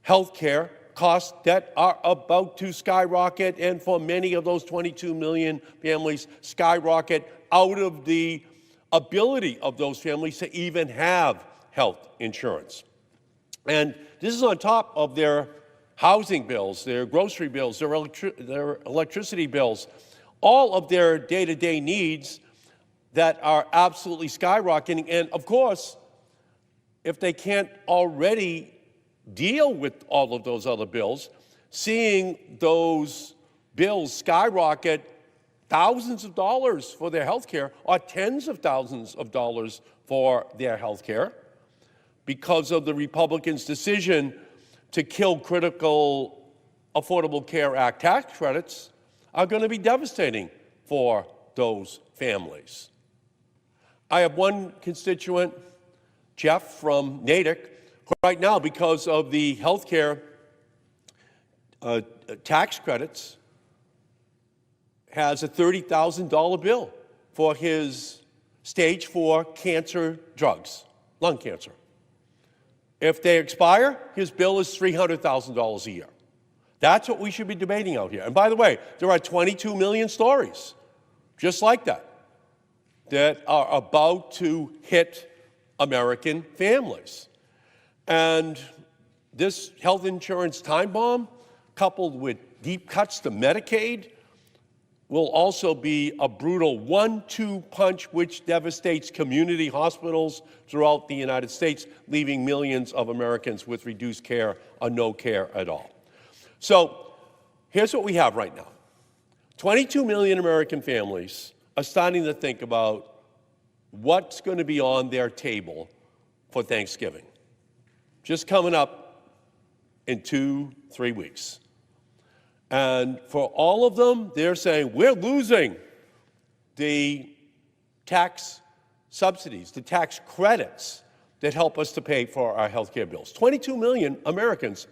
health care costs that are about to skyrocket, and for many of those 22 million families, skyrocket out of the ability of those families to even have health insurance. And this is on top of their housing bills, their grocery bills, their electricity bills, all of their day-to-day needs that are absolutely skyrocketing. And of course, if they can't already deal with all of those other bills, seeing those bills skyrocket thousands of dollars for their health care, or tens of thousands of dollars for their health care, because of the Republicans' decision to kill critical Affordable Care Act tax credits, are going to be devastating for those families. I have one constituent, Jeff from Natick, who right now, because of the health care tax credits, has a $30,000 bill for his stage 4 cancer drugs, lung cancer. If they expire, his bill is $300,000 a year. That's what we should be debating out here. And by the way, there are 22 million stories just like that that are about to hit American families. And this health insurance time bomb, coupled with deep cuts to Medicaid, will also be a brutal 1-2 punch which devastates community hospitals throughout the United States, leaving millions of Americans with reduced care or no care at all. So here's what we have right now. 22 million American families are starting to think about what's going to be on their table for Thanksgiving. Just coming up in 2-3 weeks. And for all of them, they're saying, we're losing the tax subsidies, the tax credits that help us to pay for our health care bills. 22 million Americans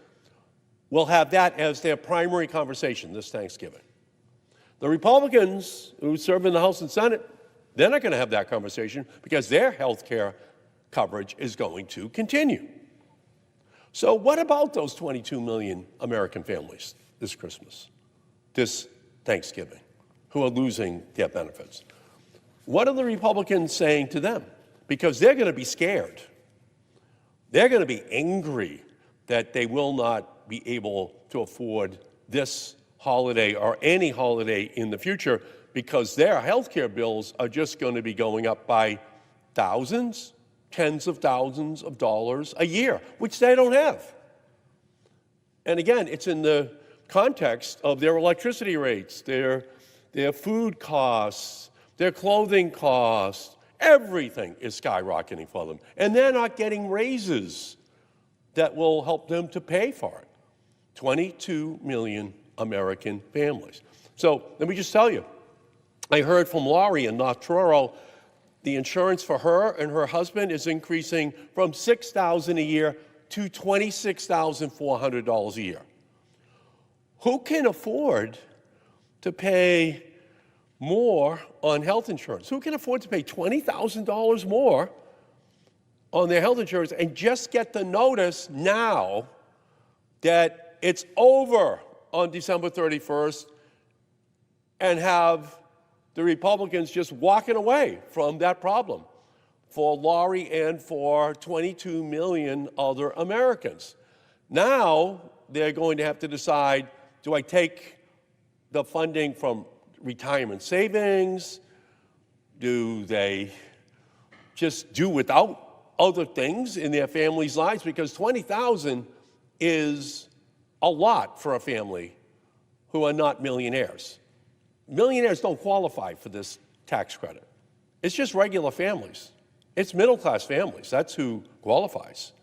will have that as their primary conversation this Thanksgiving. The Republicans who serve in the House and Senate, they're not going to have that conversation because their health care coverage is going to continue. So what about those 22 million American families this Christmas, this Thanksgiving, who are losing their benefits? What are the Republicans saying to them? Because they're going to be scared. They're going to be angry that they will not be able to afford this holiday or any holiday in the future because their health care bills are just going to be going up by thousands, tens of thousands of dollars a year, which they don't have. And again, it's in the context of their electricity rates, their food costs, their clothing costs. Everything is skyrocketing for them. And they're not getting raises that will help them to pay for it. 22 million American families. So let me just tell you, I heard from Laurie in North Truro, the insurance for her and her husband is increasing from $6,000 a year to $26,400 a year. Who can afford to pay more on health insurance? Who can afford to pay $20,000 more on their health insurance and just get the notice now that it's over on December 31st and have the Republicans just walking away from that problem for Laurie and for 22 million other Americans? Now they're going to have to decide, do I take the funding from retirement savings? Do they just do without other things in their families' lives? Because $20,000 is a lot for a family who are not millionaires. Millionaires don't qualify for this tax credit. It's just regular families. It's middle-class families. That's who qualifies.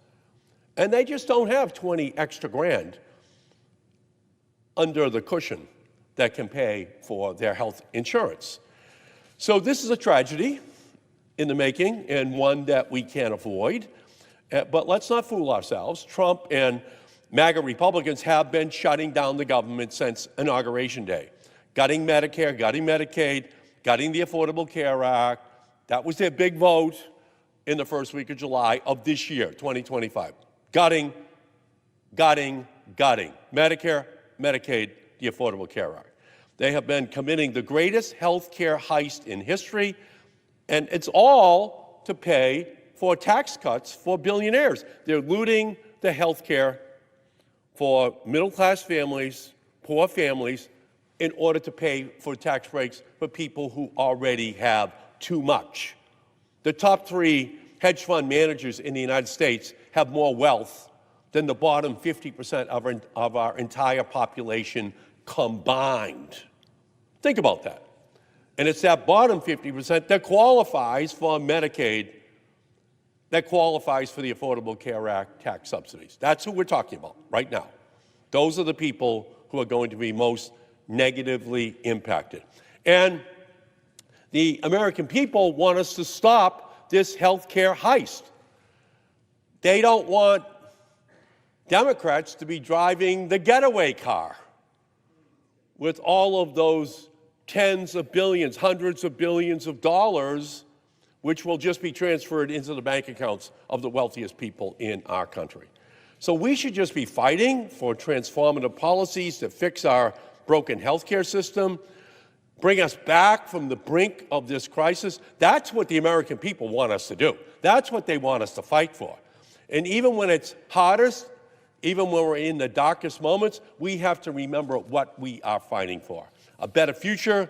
And they just don't have 20 extra grand under the cushion that can pay for their health insurance. So this is a tragedy in the making and one that we can't avoid. But let's not fool ourselves. Trump and MAGA Republicans have been shutting down the government since Inauguration Day. Gutting Medicare, gutting Medicaid, gutting the Affordable Care Act. That was their big vote in the first week of July of this year, 2025. Gutting, gutting, gutting. Medicare, Medicaid, the Affordable Care Act. They have been committing the greatest health care heist in history, and it's all to pay for tax cuts for billionaires. They're looting the health care for middle-class families, poor families, in order to pay for tax breaks for people who already have too much. The top 3 hedge fund managers in the United States have more wealth than the bottom 50% of our entire population combined. Think about that. And it's that bottom 50% that qualifies for Medicaid, that qualifies for the Affordable Care Act tax subsidies. That's who we're talking about right now. Those are the people who are going to be most negatively impacted. And the American people want us to stop this health care heist. They don't want Democrats to be driving the getaway car with all of those tens of billions, hundreds of billions of dollars, which will just be transferred into the bank accounts of the wealthiest people in our country. So we should just be fighting for transformative policies to fix our broken healthcare system, bring us back from the brink of this crisis. That's what the American people want us to do. That's what they want us to fight for. And even when it's hardest, even when we're in the darkest moments, we have to remember what we are fighting for. A better future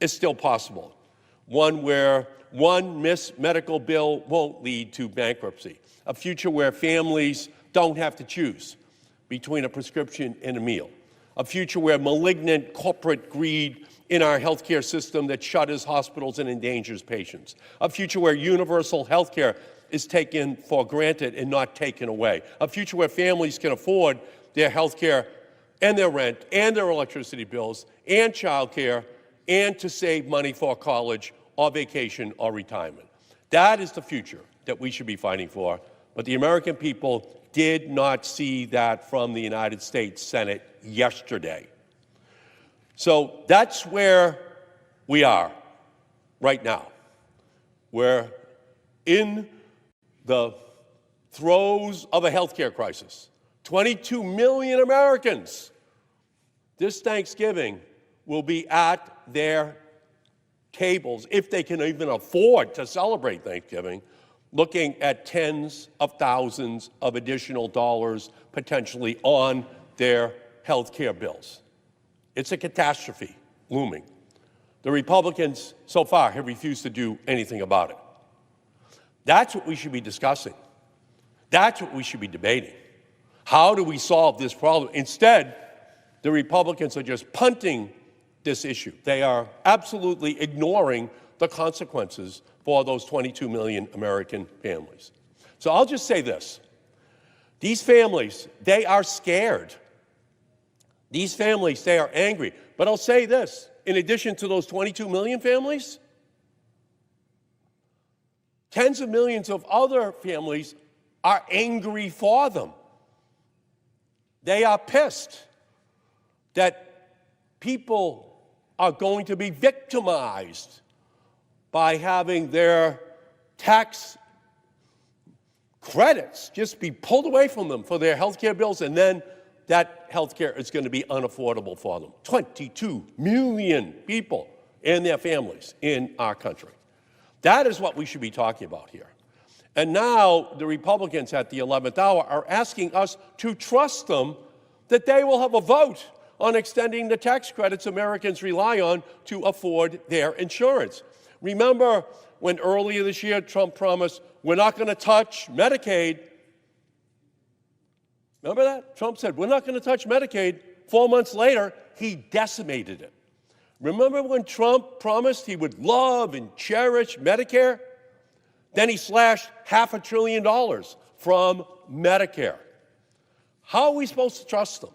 is still possible. One where one missed medical bill won't lead to bankruptcy. A future where families don't have to choose between a prescription and a meal. A future where malignant corporate greed in our healthcare system that shutters hospitals and endangers patients. A future where universal healthcare is taken for granted and not taken away. A future where families can afford their healthcare and their rent and their electricity bills and childcare and to save money for college or vacation or retirement. That is the future that we should be fighting for. But the American people did not see that from the United States Senate yesterday. So that's where we are right now. We're in the throes of a healthcare crisis. 22 million Americans this Thanksgiving will be at their tables, if they can even afford to celebrate Thanksgiving, looking at tens of thousands of additional dollars potentially on their health care bills. It's a catastrophe looming. The Republicans so far have refused to do anything about it. That's what we should be discussing. That's what we should be debating. How do we solve this problem? Instead, the Republicans are just punting this issue. They are absolutely ignoring the consequences for those 22 million American families. So I'll just say this. These families, they are scared. These families, they are angry. But I'll say this, in addition to those 22 million families, tens of millions of other families are angry for them. They are pissed that people are going to be victimized by having their tax credits just be pulled away from them for their health care bills, and then that health care is going to be unaffordable for them. 22 million people and their families in our country. That is what we should be talking about here. And now the Republicans at the 11th hour are asking us to trust them that they will have a vote on extending the tax credits Americans rely on to afford their insurance. Remember when earlier this year Trump promised, we're not going to touch Medicaid. Remember that? Trump said, we're not going to touch Medicaid. 4 months later, he decimated it. Remember when Trump promised he would love and cherish Medicare? Then he slashed $500 billion from Medicare. How are we supposed to trust them?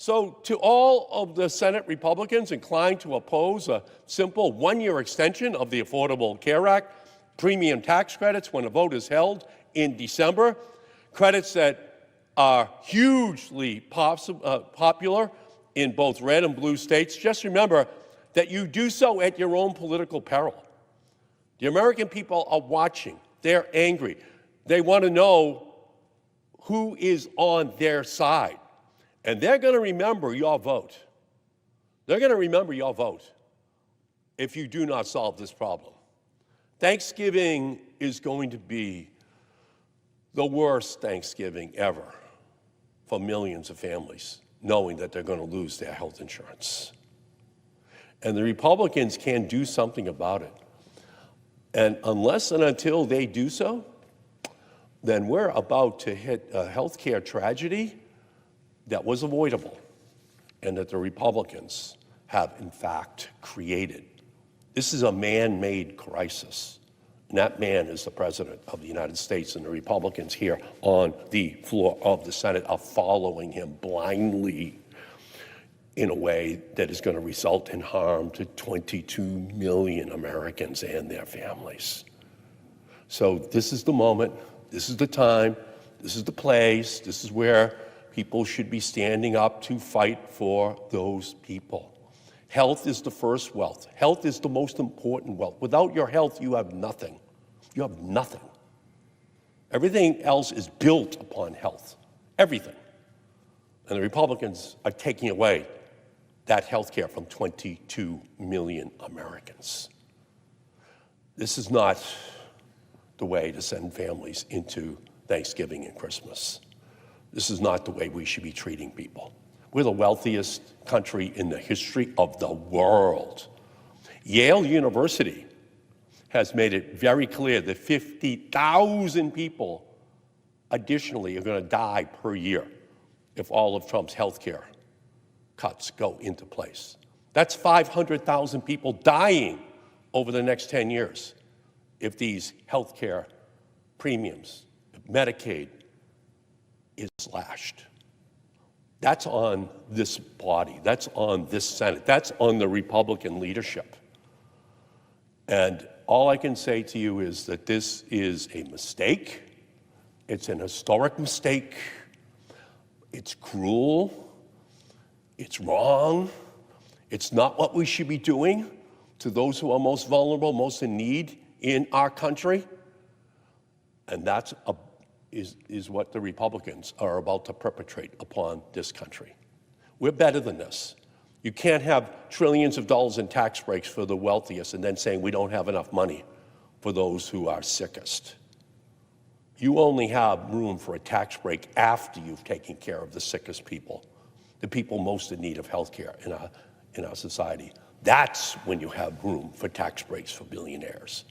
So to all of the Senate Republicans inclined to oppose a simple one-year extension of the Affordable Care Act, premium tax credits when a vote is held in December, credits that are hugely popular in both red and blue states, just remember that you do so at your own political peril. The American people are watching. They're angry. They want to know who is on their side. And they're going to remember your vote. They're going to remember your vote if you do not solve this problem. Thanksgiving is going to be the worst Thanksgiving ever for millions of families, knowing that they're going to lose their health insurance. And the Republicans can do something about it. And unless and until they do so, then we're about to hit a healthcare tragedy that was avoidable and that the Republicans have, in fact, created. This is a man-made crisis. And that man is the President of the United States, and the Republicans here on the floor of the Senate are following him blindly in a way that is going to result in harm to 22 million Americans and their families. So this is the moment, this is the time, this is the place, this is where people should be standing up to fight for those people. Health is the first wealth. Health is the most important wealth. Without your health, you have nothing. You have nothing. Everything else is built upon health. Everything. And the Republicans are taking away that health care from 22 million Americans. This is not the way to send families into Thanksgiving and Christmas. This is not the way we should be treating people. We're the wealthiest country in the history of the world. Yale University has made it very clear that 50,000 people additionally are going to die per year if all of Trump's health care cuts go into place. That's 500,000 people dying over the next 10 years if these health care premiums, if Medicaid is slashed. That's on this body. That's on this Senate. That's on the Republican leadership. And all I can say to you is that this is a mistake. It's an historic mistake. It's cruel. It's wrong. It's not what we should be doing to those who are most vulnerable, most in need in our country. And that's is what the Republicans are about to perpetrate upon this country. We're better than this. You can't have trillions of dollars in tax breaks for the wealthiest and then saying we don't have enough money for those who are sickest. You only have room for a tax break after you've taken care of the sickest people, the people most in need of health care in our society. That's when you have room for tax breaks for billionaires.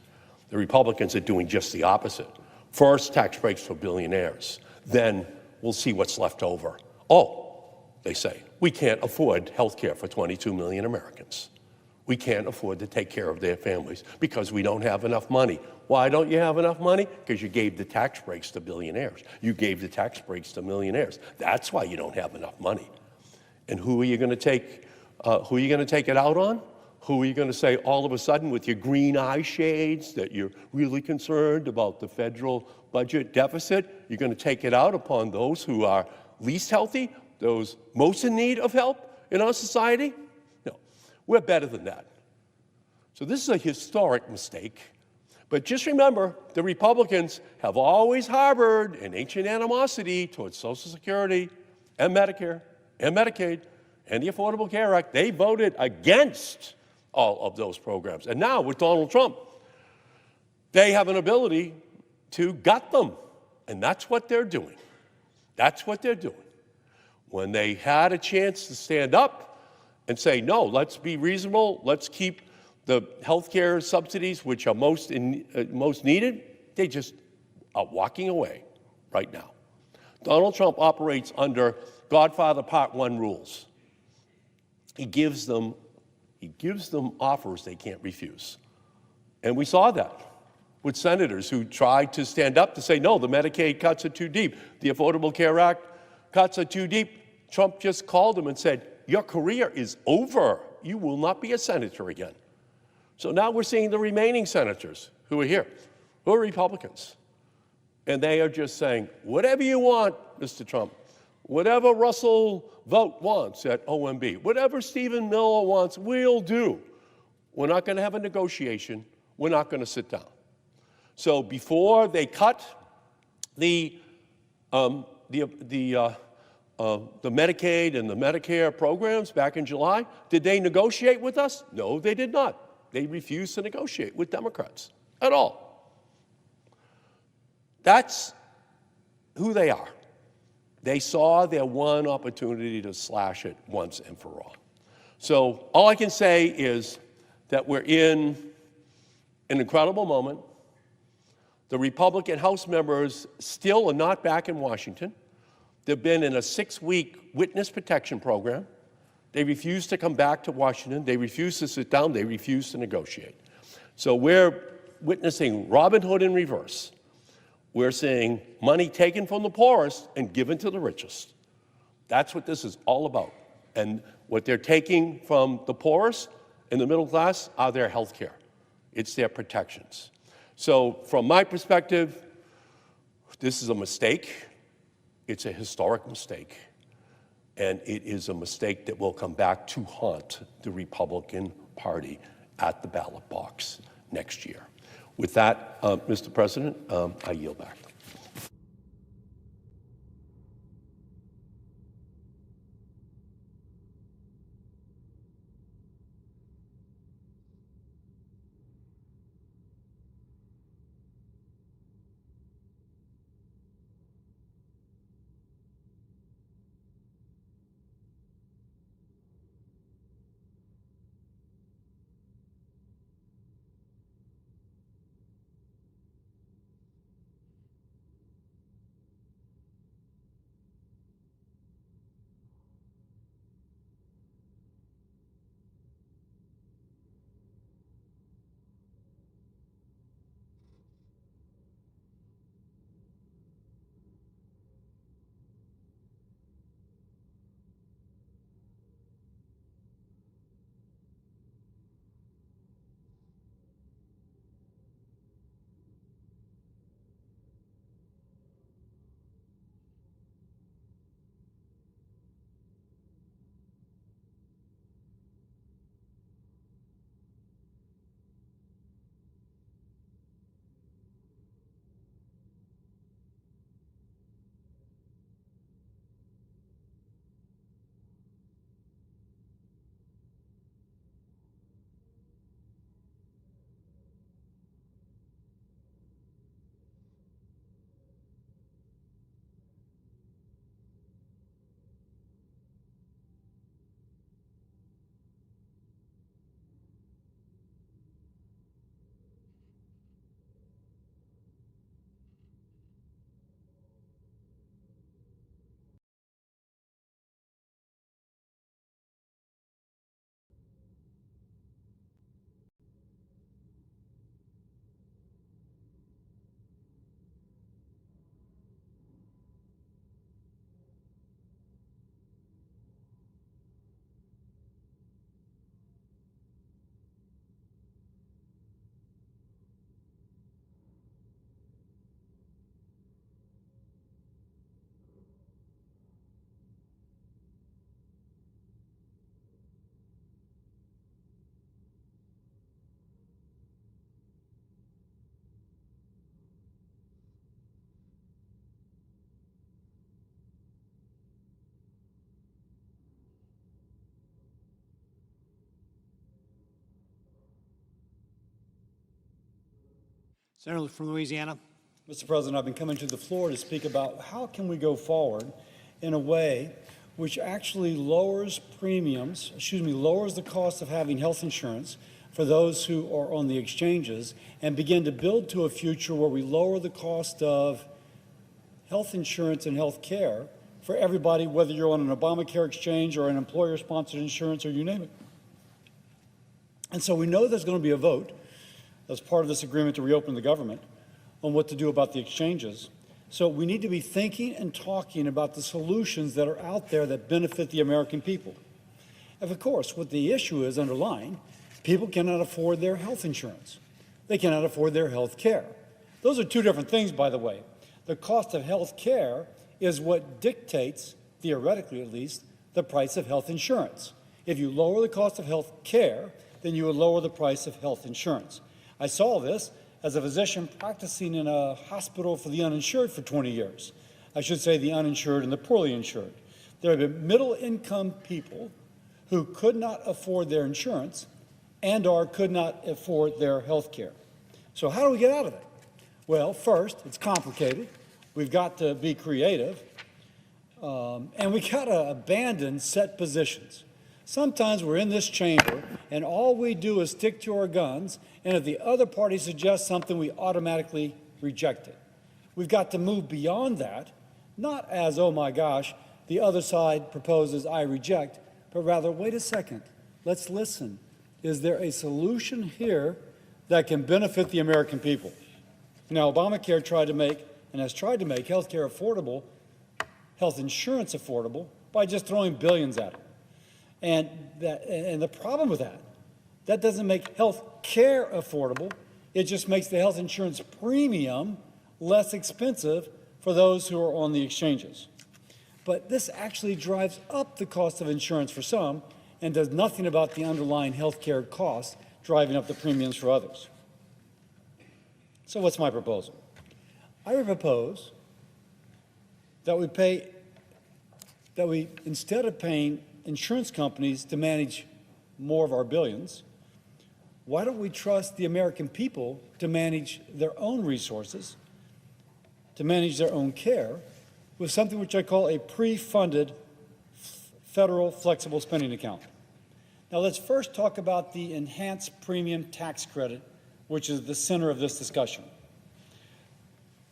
The Republicans are doing just the opposite. First, tax breaks for billionaires. Then we'll see what's left over. Oh, they say, we can't afford health care for 22 million Americans. We can't afford to take care of their families because we don't have enough money. Why don't you have enough money? Because you gave the tax breaks to billionaires. You gave the tax breaks to millionaires. That's why you don't have enough money. And who are you going to take it out on? Who are you going to say all of a sudden with your green eye shades that you're really concerned about the federal budget deficit? You're going to take it out upon those who are least healthy, those most in need of help in our society? No, we're better than that. So this is a historic mistake. But just remember, the Republicans have always harbored an ancient animosity towards Social Security and Medicare and Medicaid and the Affordable Care Act. They voted against all of those programs. And now with Donald Trump, they have an ability to gut them. And that's what they're doing. That's what they're doing. When they had a chance to stand up and say, no, let's be reasonable, let's keep the health care subsidies, which are most needed, they just are walking away right now. Donald Trump operates under Godfather Part 1 rules. He gives them offers they can't refuse. And we saw that with senators who tried to stand up to say, no, the Medicaid cuts are too deep. The Affordable Care Act cuts are too deep. Trump just called them and said, your career is over. You will not be a senator again. So now we're seeing the remaining senators who are here, who are Republicans. And they are just saying, whatever you want, Mr. Trump, whatever Russell Vought wants at OMB, whatever Stephen Miller wants, we'll do. We're not going to have a negotiation. We're not going to sit down. So before they cut the Medicaid and the Medicare programs back in July, did they negotiate with us? No, they did not. They refused to negotiate with Democrats at all. That's who they are. They saw their one opportunity to slash it once and for all. So all I can say is that we're in an incredible moment. The Republican House members still are not back in Washington. They've been in a 6-week witness protection program. They refuse to come back to Washington. They refuse to sit down. They refuse to negotiate. So we're witnessing Robin Hood in reverse. We're seeing money taken from the poorest and given to the richest. That's what this is all about. And what they're taking from the poorest and the middle class are their health care. It's their protections. So from my perspective, this is a mistake. It's a historic mistake. And it is a mistake that will come back to haunt the Republican Party at the ballot box next year. With that, Mr. President, I yield back. Senator from Louisiana. Mr. President, I've been coming to the floor to speak about how can we go forward in a way which actually lowers lowers the cost of having health insurance for those who are on the exchanges and begin to build to a future where we lower the cost of health insurance and health care for everybody, whether you're on an Obamacare exchange or an employer-sponsored insurance or you name it. And so we know there's going to be a vote as part of this agreement to reopen the government on what to do about the exchanges. So we need to be thinking and talking about the solutions that are out there that benefit the American people. And of course, what the issue is underlying, people cannot afford their health insurance. They cannot afford their health care. Those are two different things, by the way. The cost of health care is what dictates, theoretically at least, the price of health insurance. If you lower the cost of health care, then you will lower the price of health insurance. I saw this as a physician practicing in a hospital for the uninsured for 20 years. I should say the uninsured and the poorly insured. There have been middle-income people who could not afford their insurance and or could not afford their health care. So how do we get out of it? Well, first, it's complicated. We've got to be creative, and we got to abandon set positions. Sometimes we're in this chamber, and all we do is stick to our guns, and if the other party suggests something, we automatically reject it. We've got to move beyond that, not as, oh my gosh, the other side proposes, I reject, but rather, wait a second, let's listen. Is there a solution here that can benefit the American people? Now, Obamacare tried to make, and has tried to make, health care affordable, health insurance affordable, by just throwing billions at it. And the problem with that doesn't make health care affordable. It just makes the health insurance premium less expensive for those who are on the exchanges. But this actually drives up the cost of insurance for some and does nothing about the underlying health care costs driving up the premiums for others. So what's my proposal? I would propose that we instead of paying insurance companies to manage more of our billions, why don't we trust the American people to manage their own resources, to manage their own care, with something which I call a pre-funded federal flexible spending account. Now let's first talk about the enhanced premium tax credit, which is the center of this discussion.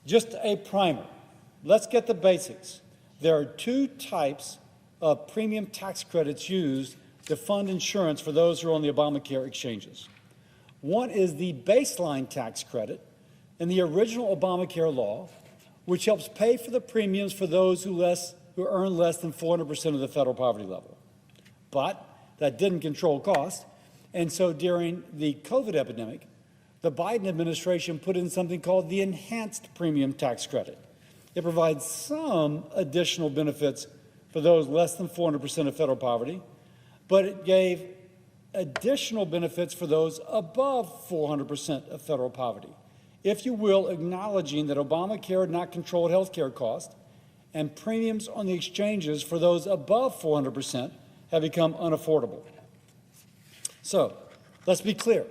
Just a primer. Let's get the basics. There are two types of premium tax credits used to fund insurance for those who are on the Obamacare exchanges. One is the baseline tax credit in the original Obamacare law, which helps pay for the premiums for those who earn less than 400% of the federal poverty level. But that didn't control cost, and so during the COVID epidemic, the Biden administration put in something called the enhanced premium tax credit. It provides some additional benefits for those less than 400% of federal poverty, but it gave additional benefits for those above 400% of federal poverty. If you will, acknowledging that Obamacare had not controlled health care costs, and premiums on the exchanges for those above 400% have become unaffordable. So, let's be clear.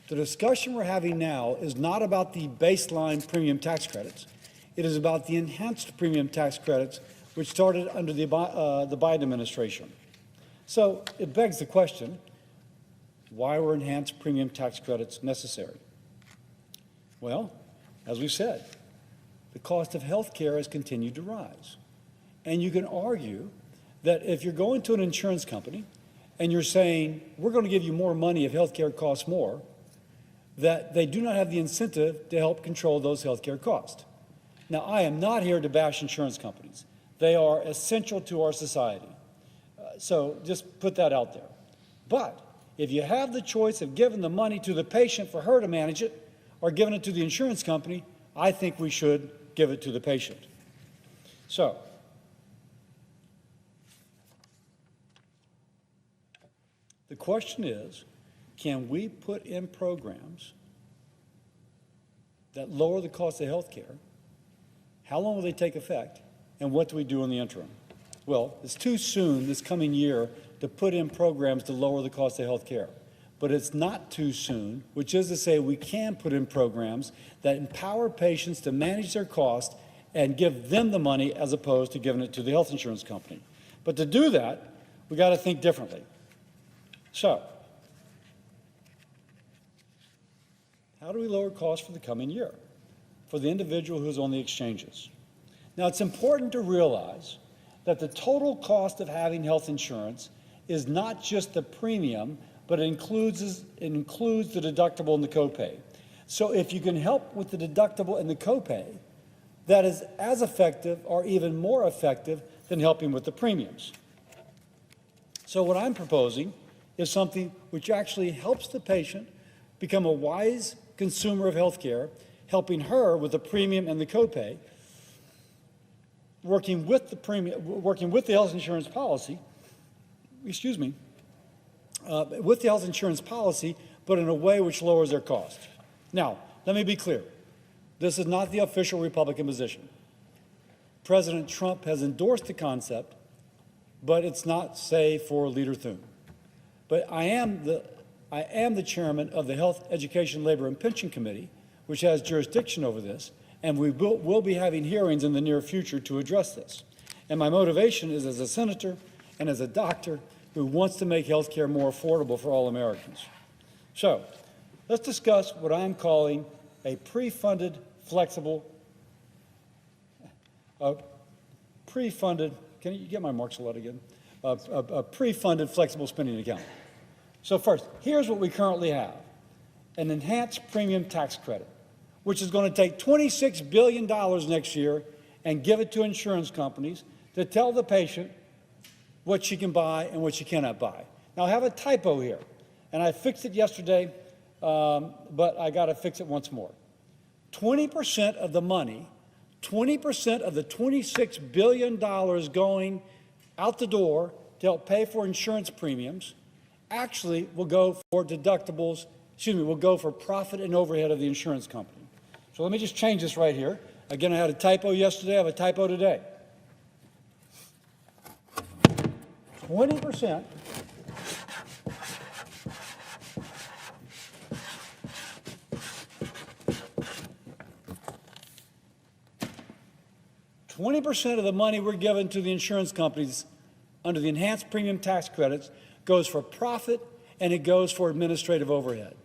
The discussion we're having now is not about the baseline premium tax credits. It is about the enhanced premium tax credits, which started under the Biden administration. So it begs the question, why were enhanced premium tax credits necessary? Well, as we've said, the cost of health care has continued to rise. And you can argue that if you're going to an insurance company and you're saying, we're going to give you more money if health care costs more, that they do not have the incentive to help control those health care costs. Now, I am not here to bash insurance companies. They are essential to our society. So just put that out there. But if you have the choice of giving the money to the patient for her to manage it or giving it to the insurance company, I think we should give it to the patient. So, the question is, can we put in programs that lower the cost of health care? How long will they take effect? And what do we do in the interim? Well, it's too soon this coming year to put in programs to lower the cost of health care. but it's not too soon, which is to say we can put in programs that empower patients to manage their costs and give them the money as opposed to giving it to the health insurance company. But to do that, we got to think differently. So, how do we lower costs for the coming year for the individual who's on the exchanges? Now, it's important to realize that the total cost of having health insurance is not just the premium, but it includes the deductible and the copay. So if you can help with the deductible and the copay, that is as effective or even more effective than helping with the premiums. So what I'm proposing is something which actually helps the patient become a wise consumer of health care, helping her with the premium and the copay, working with the health insurance policy, with the health insurance policy, but in a way which lowers their cost. Now, let me be clear. This is not the official Republican position. President Trump has endorsed the concept, but it's not, say, for Leader Thune. But I am the chairman of the Health, Education, Labor, and Pension Committee, which has jurisdiction over this, and we will be having hearings in the near future to address this. And my motivation is as a senator and as a doctor who wants to make health care more affordable for all Americans. So let's discuss what I'm calling a pre-funded, flexible, can you get my marks a lot again? A pre-funded flexible spending account. So first, here's what we currently have: an enhanced premium tax credit, which is going to take $26 billion next year and give it to insurance companies to tell the patient what she can buy and what she cannot buy. Now, I have a typo here, and I fixed it yesterday, but I got to fix it once more. 20% of the money, 20% of the $26 billion going out the door to help pay for insurance premiums actually will go for deductibles, will go for profit and overhead of the insurance company. So let me just change this right here. Again, I had a typo yesterday, I have a typo today. 20%. 20% of the money we're giving to the insurance companies under the enhanced premium tax credits goes for profit and it goes for administrative overhead.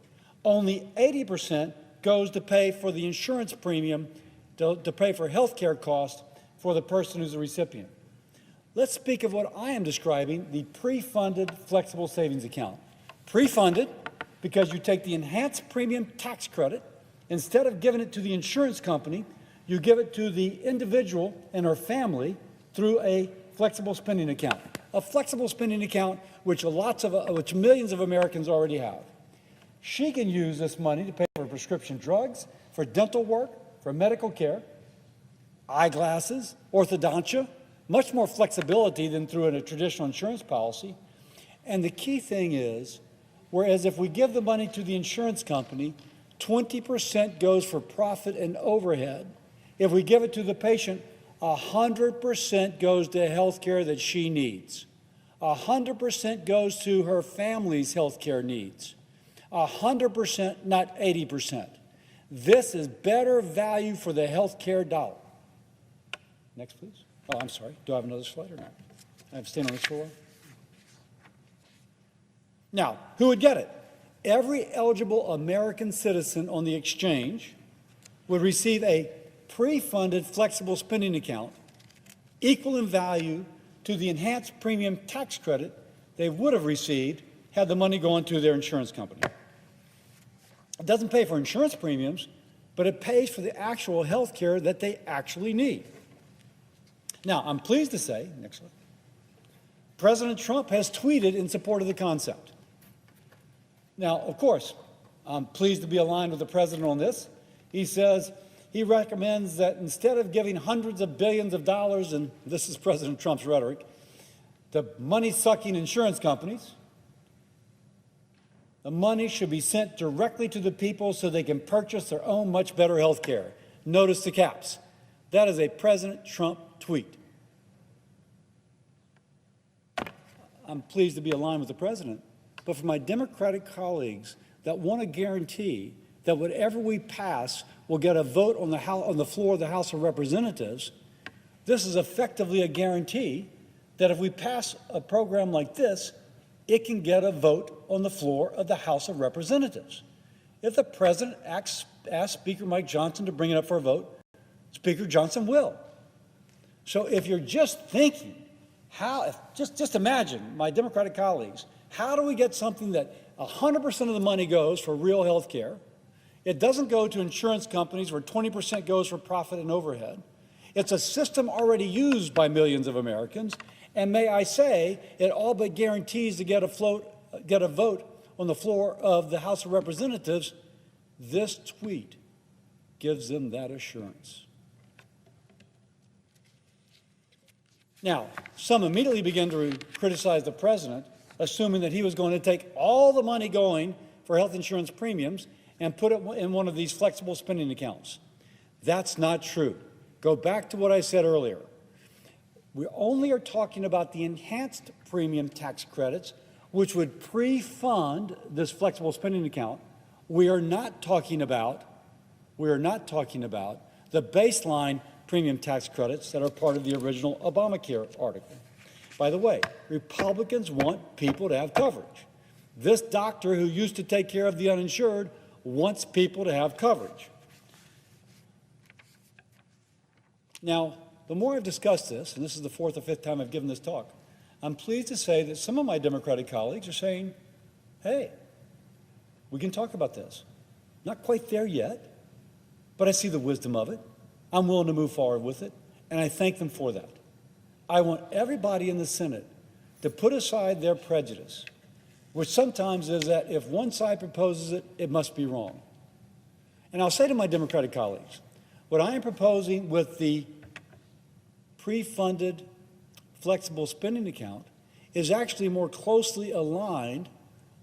Only 80% goes to pay for the insurance premium, to pay for health care costs for the person who's the recipient. Let's speak of what I am describing, the pre-funded flexible savings account. Pre-funded because you take the enhanced premium tax credit, instead of giving it to the insurance company, you give it to the individual and her family through a flexible spending account. A flexible spending account which millions of Americans already have. She can use this money to pay for prescription drugs, for dental work, for medical care, eyeglasses, orthodontia, much more flexibility than through a traditional insurance policy. And the key thing is, whereas if we give the money to the insurance company, 20% goes for profit and overhead. If we give it to the patient, 100% goes to health care that she needs. 100% goes to her family's health care needs. 100%, not 80%. This is better value for the health care dollar. Next, please. Oh, I'm sorry. Do I have another slide or not? I have to stand on this for a while. Now, who would get it? Every eligible American citizen on the exchange would receive a pre-funded flexible spending account equal in value to the enhanced premium tax credit they would have received had the money gone to their insurance company. It doesn't pay for insurance premiums, but it pays for the actual health care that they actually need. Now, I'm pleased to say, next slide, President Trump has tweeted in support of the concept. Now, of course, I'm pleased to be aligned with the president on this. He says he recommends that instead of giving hundreds of billions of dollars, and this is President Trump's rhetoric, to money-sucking insurance companies, the money should be sent directly to the people so they can purchase their own much better health care. Notice the caps. That is a President Trump tweet. I'm pleased to be aligned with the president, but for my Democratic colleagues that want to guarantee that whatever we pass will get a vote on the floor of the House of Representatives, this is effectively a guarantee that if we pass a program like this, it can get a vote on the floor of the House of Representatives. If the President asks Speaker Mike Johnson to bring it up for a vote, Speaker Johnson will. So if you're just thinking, just imagine, my Democratic colleagues, how do we get something that 100% of the money goes for real health care? It doesn't go to insurance companies where 20% goes for profit and overhead. It's a system already used by millions of Americans. And may I say, it all but guarantees to get a vote on the floor of the House of Representatives. This tweet gives them that assurance. Now, some immediately begin to criticize the president, assuming that he was going to take all the money going for health insurance premiums and put it in one of these flexible spending accounts. That's not true. Go back to what I said earlier. We only are talking about the enhanced premium tax credits, which would pre-fund this flexible spending account. We are not talking about the baseline premium tax credits that are part of the original Obamacare article. By the way, Republicans want people to have coverage. This doctor who used to take care of the uninsured wants people to have coverage. Now, the more I've discussed this, and this is the fourth or fifth time I've given this talk, I'm pleased to say that some of my Democratic colleagues are saying, hey, we can talk about this. Not quite there yet, but I see the wisdom of it. I'm willing to move forward with it, and I thank them for that. I want everybody in the Senate to put aside their prejudice, which sometimes is that if one side proposes it, it must be wrong. And I'll say to my Democratic colleagues, what I am proposing with the pre-funded flexible spending account is actually more closely aligned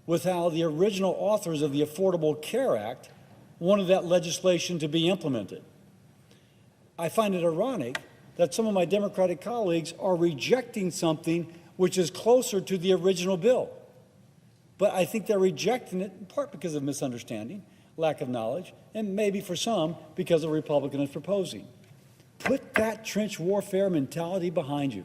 with how the original authors of the Affordable Care Act wanted that legislation to be implemented. I find it ironic that some of my Democratic colleagues are rejecting something which is closer to the original bill. But I think they're rejecting it in part because of misunderstanding, lack of knowledge, and maybe for some because the Republican is proposing. Put that trench warfare mentality behind you.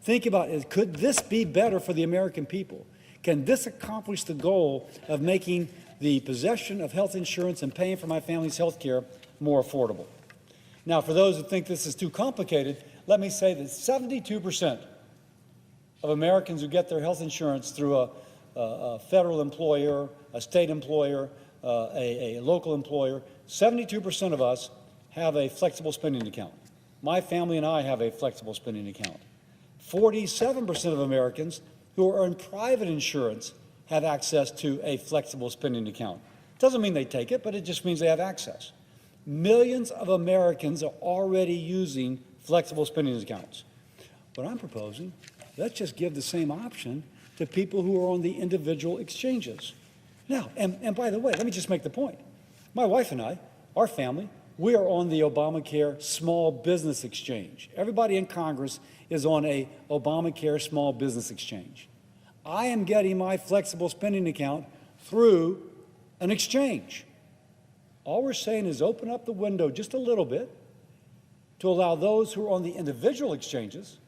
Think about it. Could this be better for the American people? Can this accomplish the goal of making the possession of health insurance and paying for my family's health care more affordable? Now, for those who think this is too complicated, let me say that 72% of Americans who get their health insurance through a federal employer, a state employer, a local employer, 72% of us have a flexible spending account. My family and I have a flexible spending account. 47% of Americans who are in private insurance have access to a flexible spending account. Doesn't mean they take it, but it just means they have access. Millions of Americans are already using flexible spending accounts. What I'm proposing, let's just give the same option to people who are on the individual exchanges. Now, and by the way, let me just make the point. My wife and I, our family, we are on the Obamacare Small Business Exchange. Everybody in Congress is on a Obamacare Small Business Exchange. I am getting my flexible spending account through an exchange. All we're saying is open up the window just a little bit to allow those who are on the individual exchanges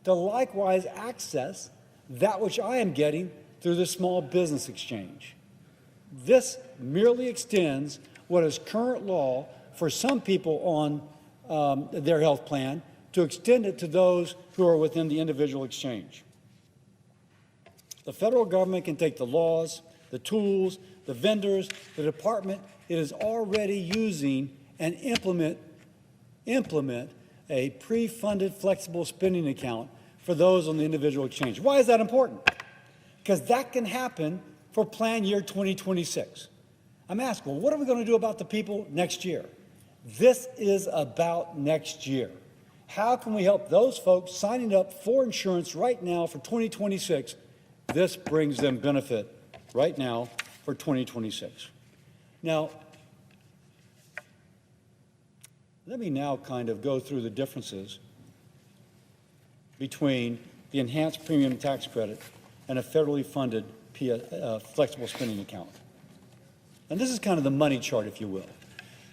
to likewise access that which I am getting through the Small Business Exchange. This merely extends what is current law for some people on their health plan to extend it to those who are within the individual exchange. The federal government can take the laws, the tools, the vendors, the department it is already using and implement a pre-funded flexible spending account for those on the individual exchange. Why is that important? Because that can happen for plan year 2026. I'm asking, well, what are we going to do about the people next year? This is about next year. How can we help those folks signing up for insurance right now for 2026? This brings them benefit right now for 2026. Now, let me now kind of go through the differences between the enhanced premium tax credit and a federally funded flexible spending account. And this is kind of the money chart, if you will.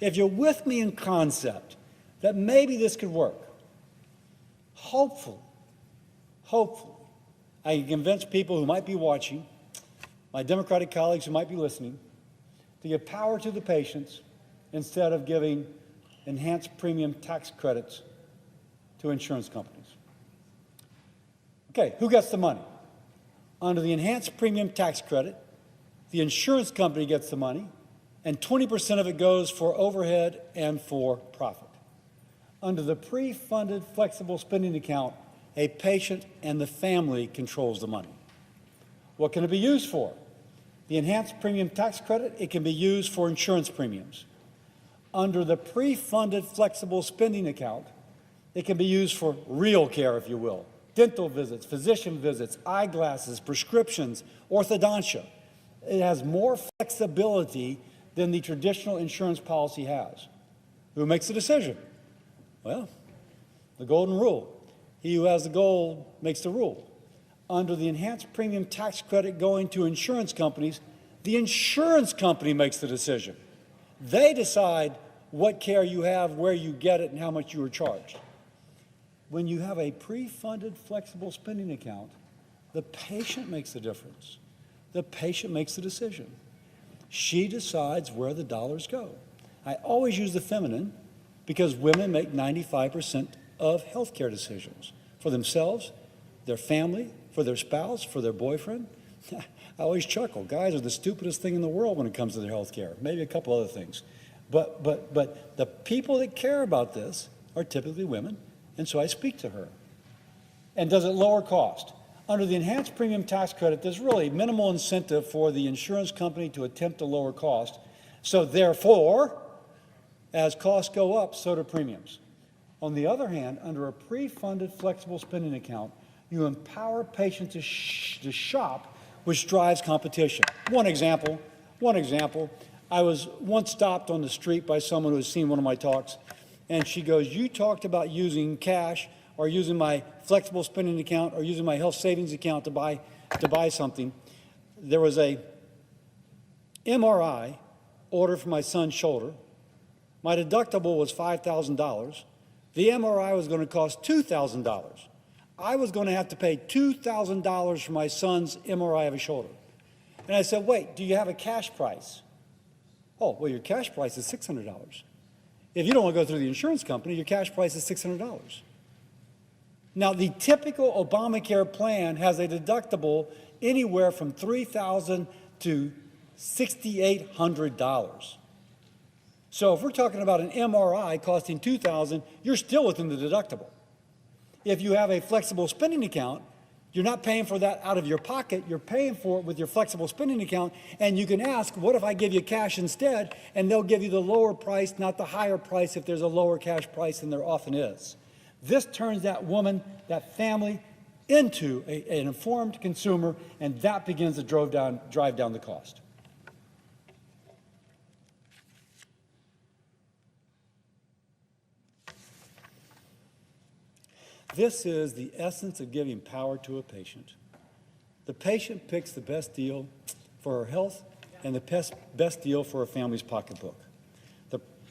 If you're with me in concept that maybe this could work, hopefully, I can convince people who might be watching, my Democratic colleagues who might be listening, to give power to the patients instead of giving enhanced premium tax credits to insurance companies. Okay, who gets the money? Under the enhanced premium tax credit, the insurance company gets the money, and 20% of it goes for overhead and for profit. Under the pre-funded flexible spending account, a patient and the family controls the money. What can it be used for? The enhanced premium tax credit, it can be used for insurance premiums. Under the pre-funded flexible spending account, it can be used for real care, if you will. Dental visits, physician visits, eyeglasses, prescriptions, orthodontia. It has more flexibility than the traditional insurance policy has. Who makes the decision? Well, the golden rule. He who has the gold makes the rule. Under the enhanced premium tax credit going to insurance companies, the insurance company makes the decision. They decide what care you have, where you get it, and how much you are charged. When you have a pre-funded flexible spending account, the patient makes the difference. The patient makes the decision. She decides where the dollars go. I always use the feminine because women make 95% of healthcare decisions for themselves, their family, for their spouse, for their boyfriend. I always chuckle. Guys are the stupidest thing in the world when it comes to their healthcare. Maybe a couple other things. But the people that care about this are typically women, and so I speak to her. And does it lower cost? Under the enhanced premium tax credit, there's really minimal incentive for the insurance company to attempt to lower cost. So therefore, as costs go up, so do premiums. On the other hand, under a pre-funded flexible spending account, you empower patients to shop, which drives competition. One example, I was once stopped on the street by someone who had seen one of my talks, and she goes, "You talked about using cash or using my flexible spending account or using my health savings account to buy something." There was a MRI ordered for my son's shoulder. My deductible was $5,000. The MRI was going to cost $2,000. I was going to have to pay $2,000 for my son's MRI of his shoulder. And I said, "Wait, do you have a cash price?" "Oh, well, your cash price is $600. If you don't want to go through the insurance company, your cash price is $600. Now, the typical Obamacare plan has a deductible anywhere from $3,000 to $6,800. So if we're talking about an MRI costing $2,000, you're still within the deductible. If you have a flexible spending account, you're not paying for that out of your pocket, you're paying for it with your flexible spending account, and you can ask, what if I give you cash instead? And they'll give you the lower price, not the higher price if there's a lower cash price, and there often is. This turns that woman, that family, into an informed consumer, and that begins to drive down the cost. This is the essence of giving power to a patient. The patient picks the best deal for her health and the best deal for her family's pocketbook.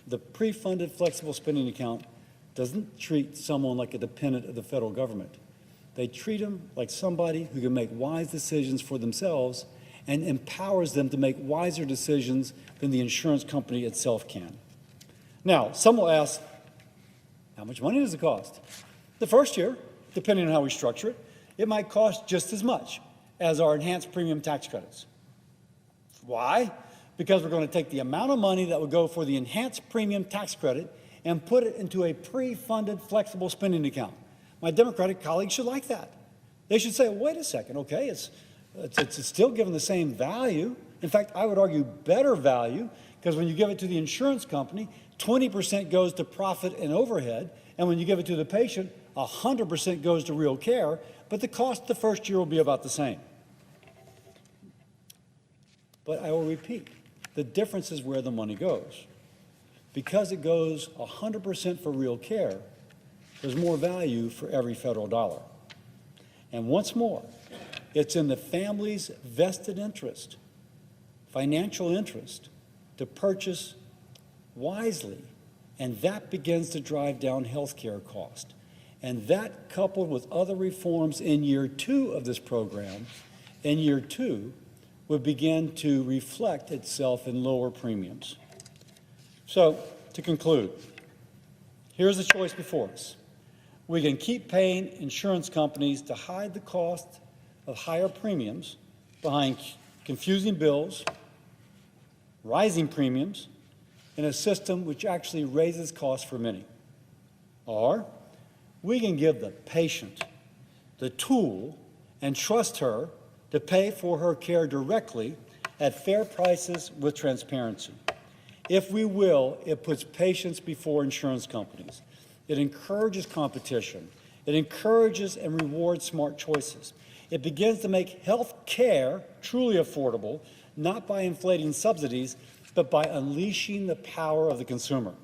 The pre-funded flexible spending account doesn't treat someone like a dependent of the federal government. They treat them like somebody who can make wise decisions for themselves and empowers them to make wiser decisions than the insurance company itself can. Now, some will ask, how much money does it cost? The first year, depending on how we structure it, it might cost just as much as our enhanced premium tax credits. Why? Because we're going to take the amount of money that would go for the enhanced premium tax credit and put it into a pre-funded flexible spending account. My Democratic colleagues should like that. They should say, wait a second, okay, it's still given the same value. In fact, I would argue better value, because when you give it to the insurance company, 20% goes to profit and overhead, and when you give it to the patient, 100% goes to real care, but the cost the first year will be about the same. But I will repeat, the difference is where the money goes. Because it goes 100% for real care, there's more value for every federal dollar. And once more, It's in the family's vested interest, financial interest, to purchase wisely, and that begins to drive down health care costs. And that, coupled with other reforms in year 2 of this program, in year 2, would begin to reflect itself in lower premiums. So, to conclude, here's the choice before us. We can keep paying insurance companies to hide the cost of higher premiums behind confusing bills, rising premiums, in a system which actually raises costs for many. Or we can give the patient the tool and trust her to pay for her care directly at fair prices with transparency. If we will, it puts patients before insurance companies. It encourages competition. It encourages and rewards smart choices. It begins to make health care truly affordable, not by inflating subsidies, but by unleashing the power of the consumer.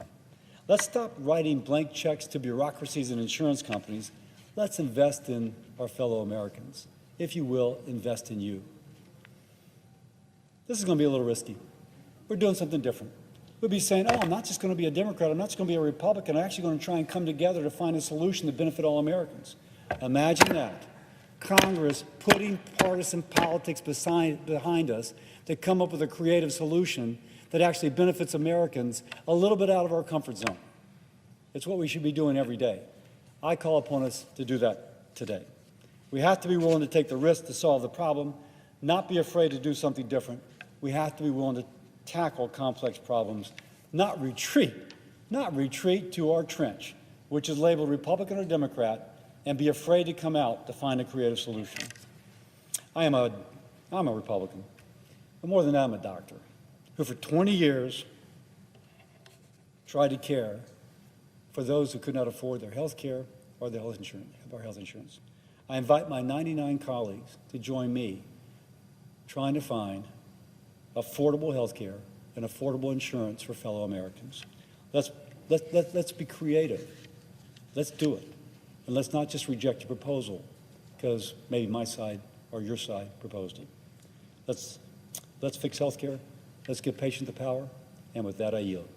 Let's stop writing blank checks to bureaucracies and insurance companies. Let's invest in our fellow Americans. If you will, invest in you. This is going to be a little risky. We're doing something different. We'll be saying, oh, I'm not just going to be a Democrat, I'm not just going to be a Republican, I'm actually going to try and come together to find a solution to benefit all Americans. Imagine that. Congress putting partisan politics behind us to come up with a creative solution that actually benefits Americans a little bit out of our comfort zone. It's what we should be doing every day. I call upon us to do that today. We have to be willing to take the risk to solve the problem, not be afraid to do something different. We have to be willing to tackle complex problems, not retreat to our trench, which is labeled Republican or Democrat, and be afraid to come out to find a creative solution. I'm a Republican, but more than that, I'm a doctor who for 20 years tried to care for those who could not afford their health care or their health insurance. I invite my 99 colleagues to join me trying to find affordable health care and affordable insurance for fellow Americans. Let's be creative. Let's do it. And let's not just reject a proposal because maybe my side or your side proposed it. Let's fix health care. Let's give patients the power. And with that, I yield.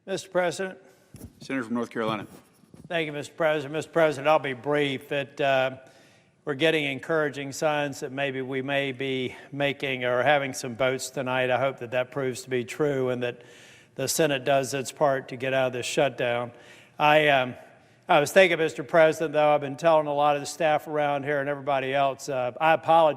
Mr. President. Senator from North Carolina. Thank you, Mr. President. Mr. President, I'll be brief. We're getting encouraging signs that maybe we may be making or having some votes tonight. I hope that that proves to be true and that the Senate does its part to get out of this shutdown. I was thinking, Mr. President, though, I've been telling a lot of the staff around here and everybody else, I apologize.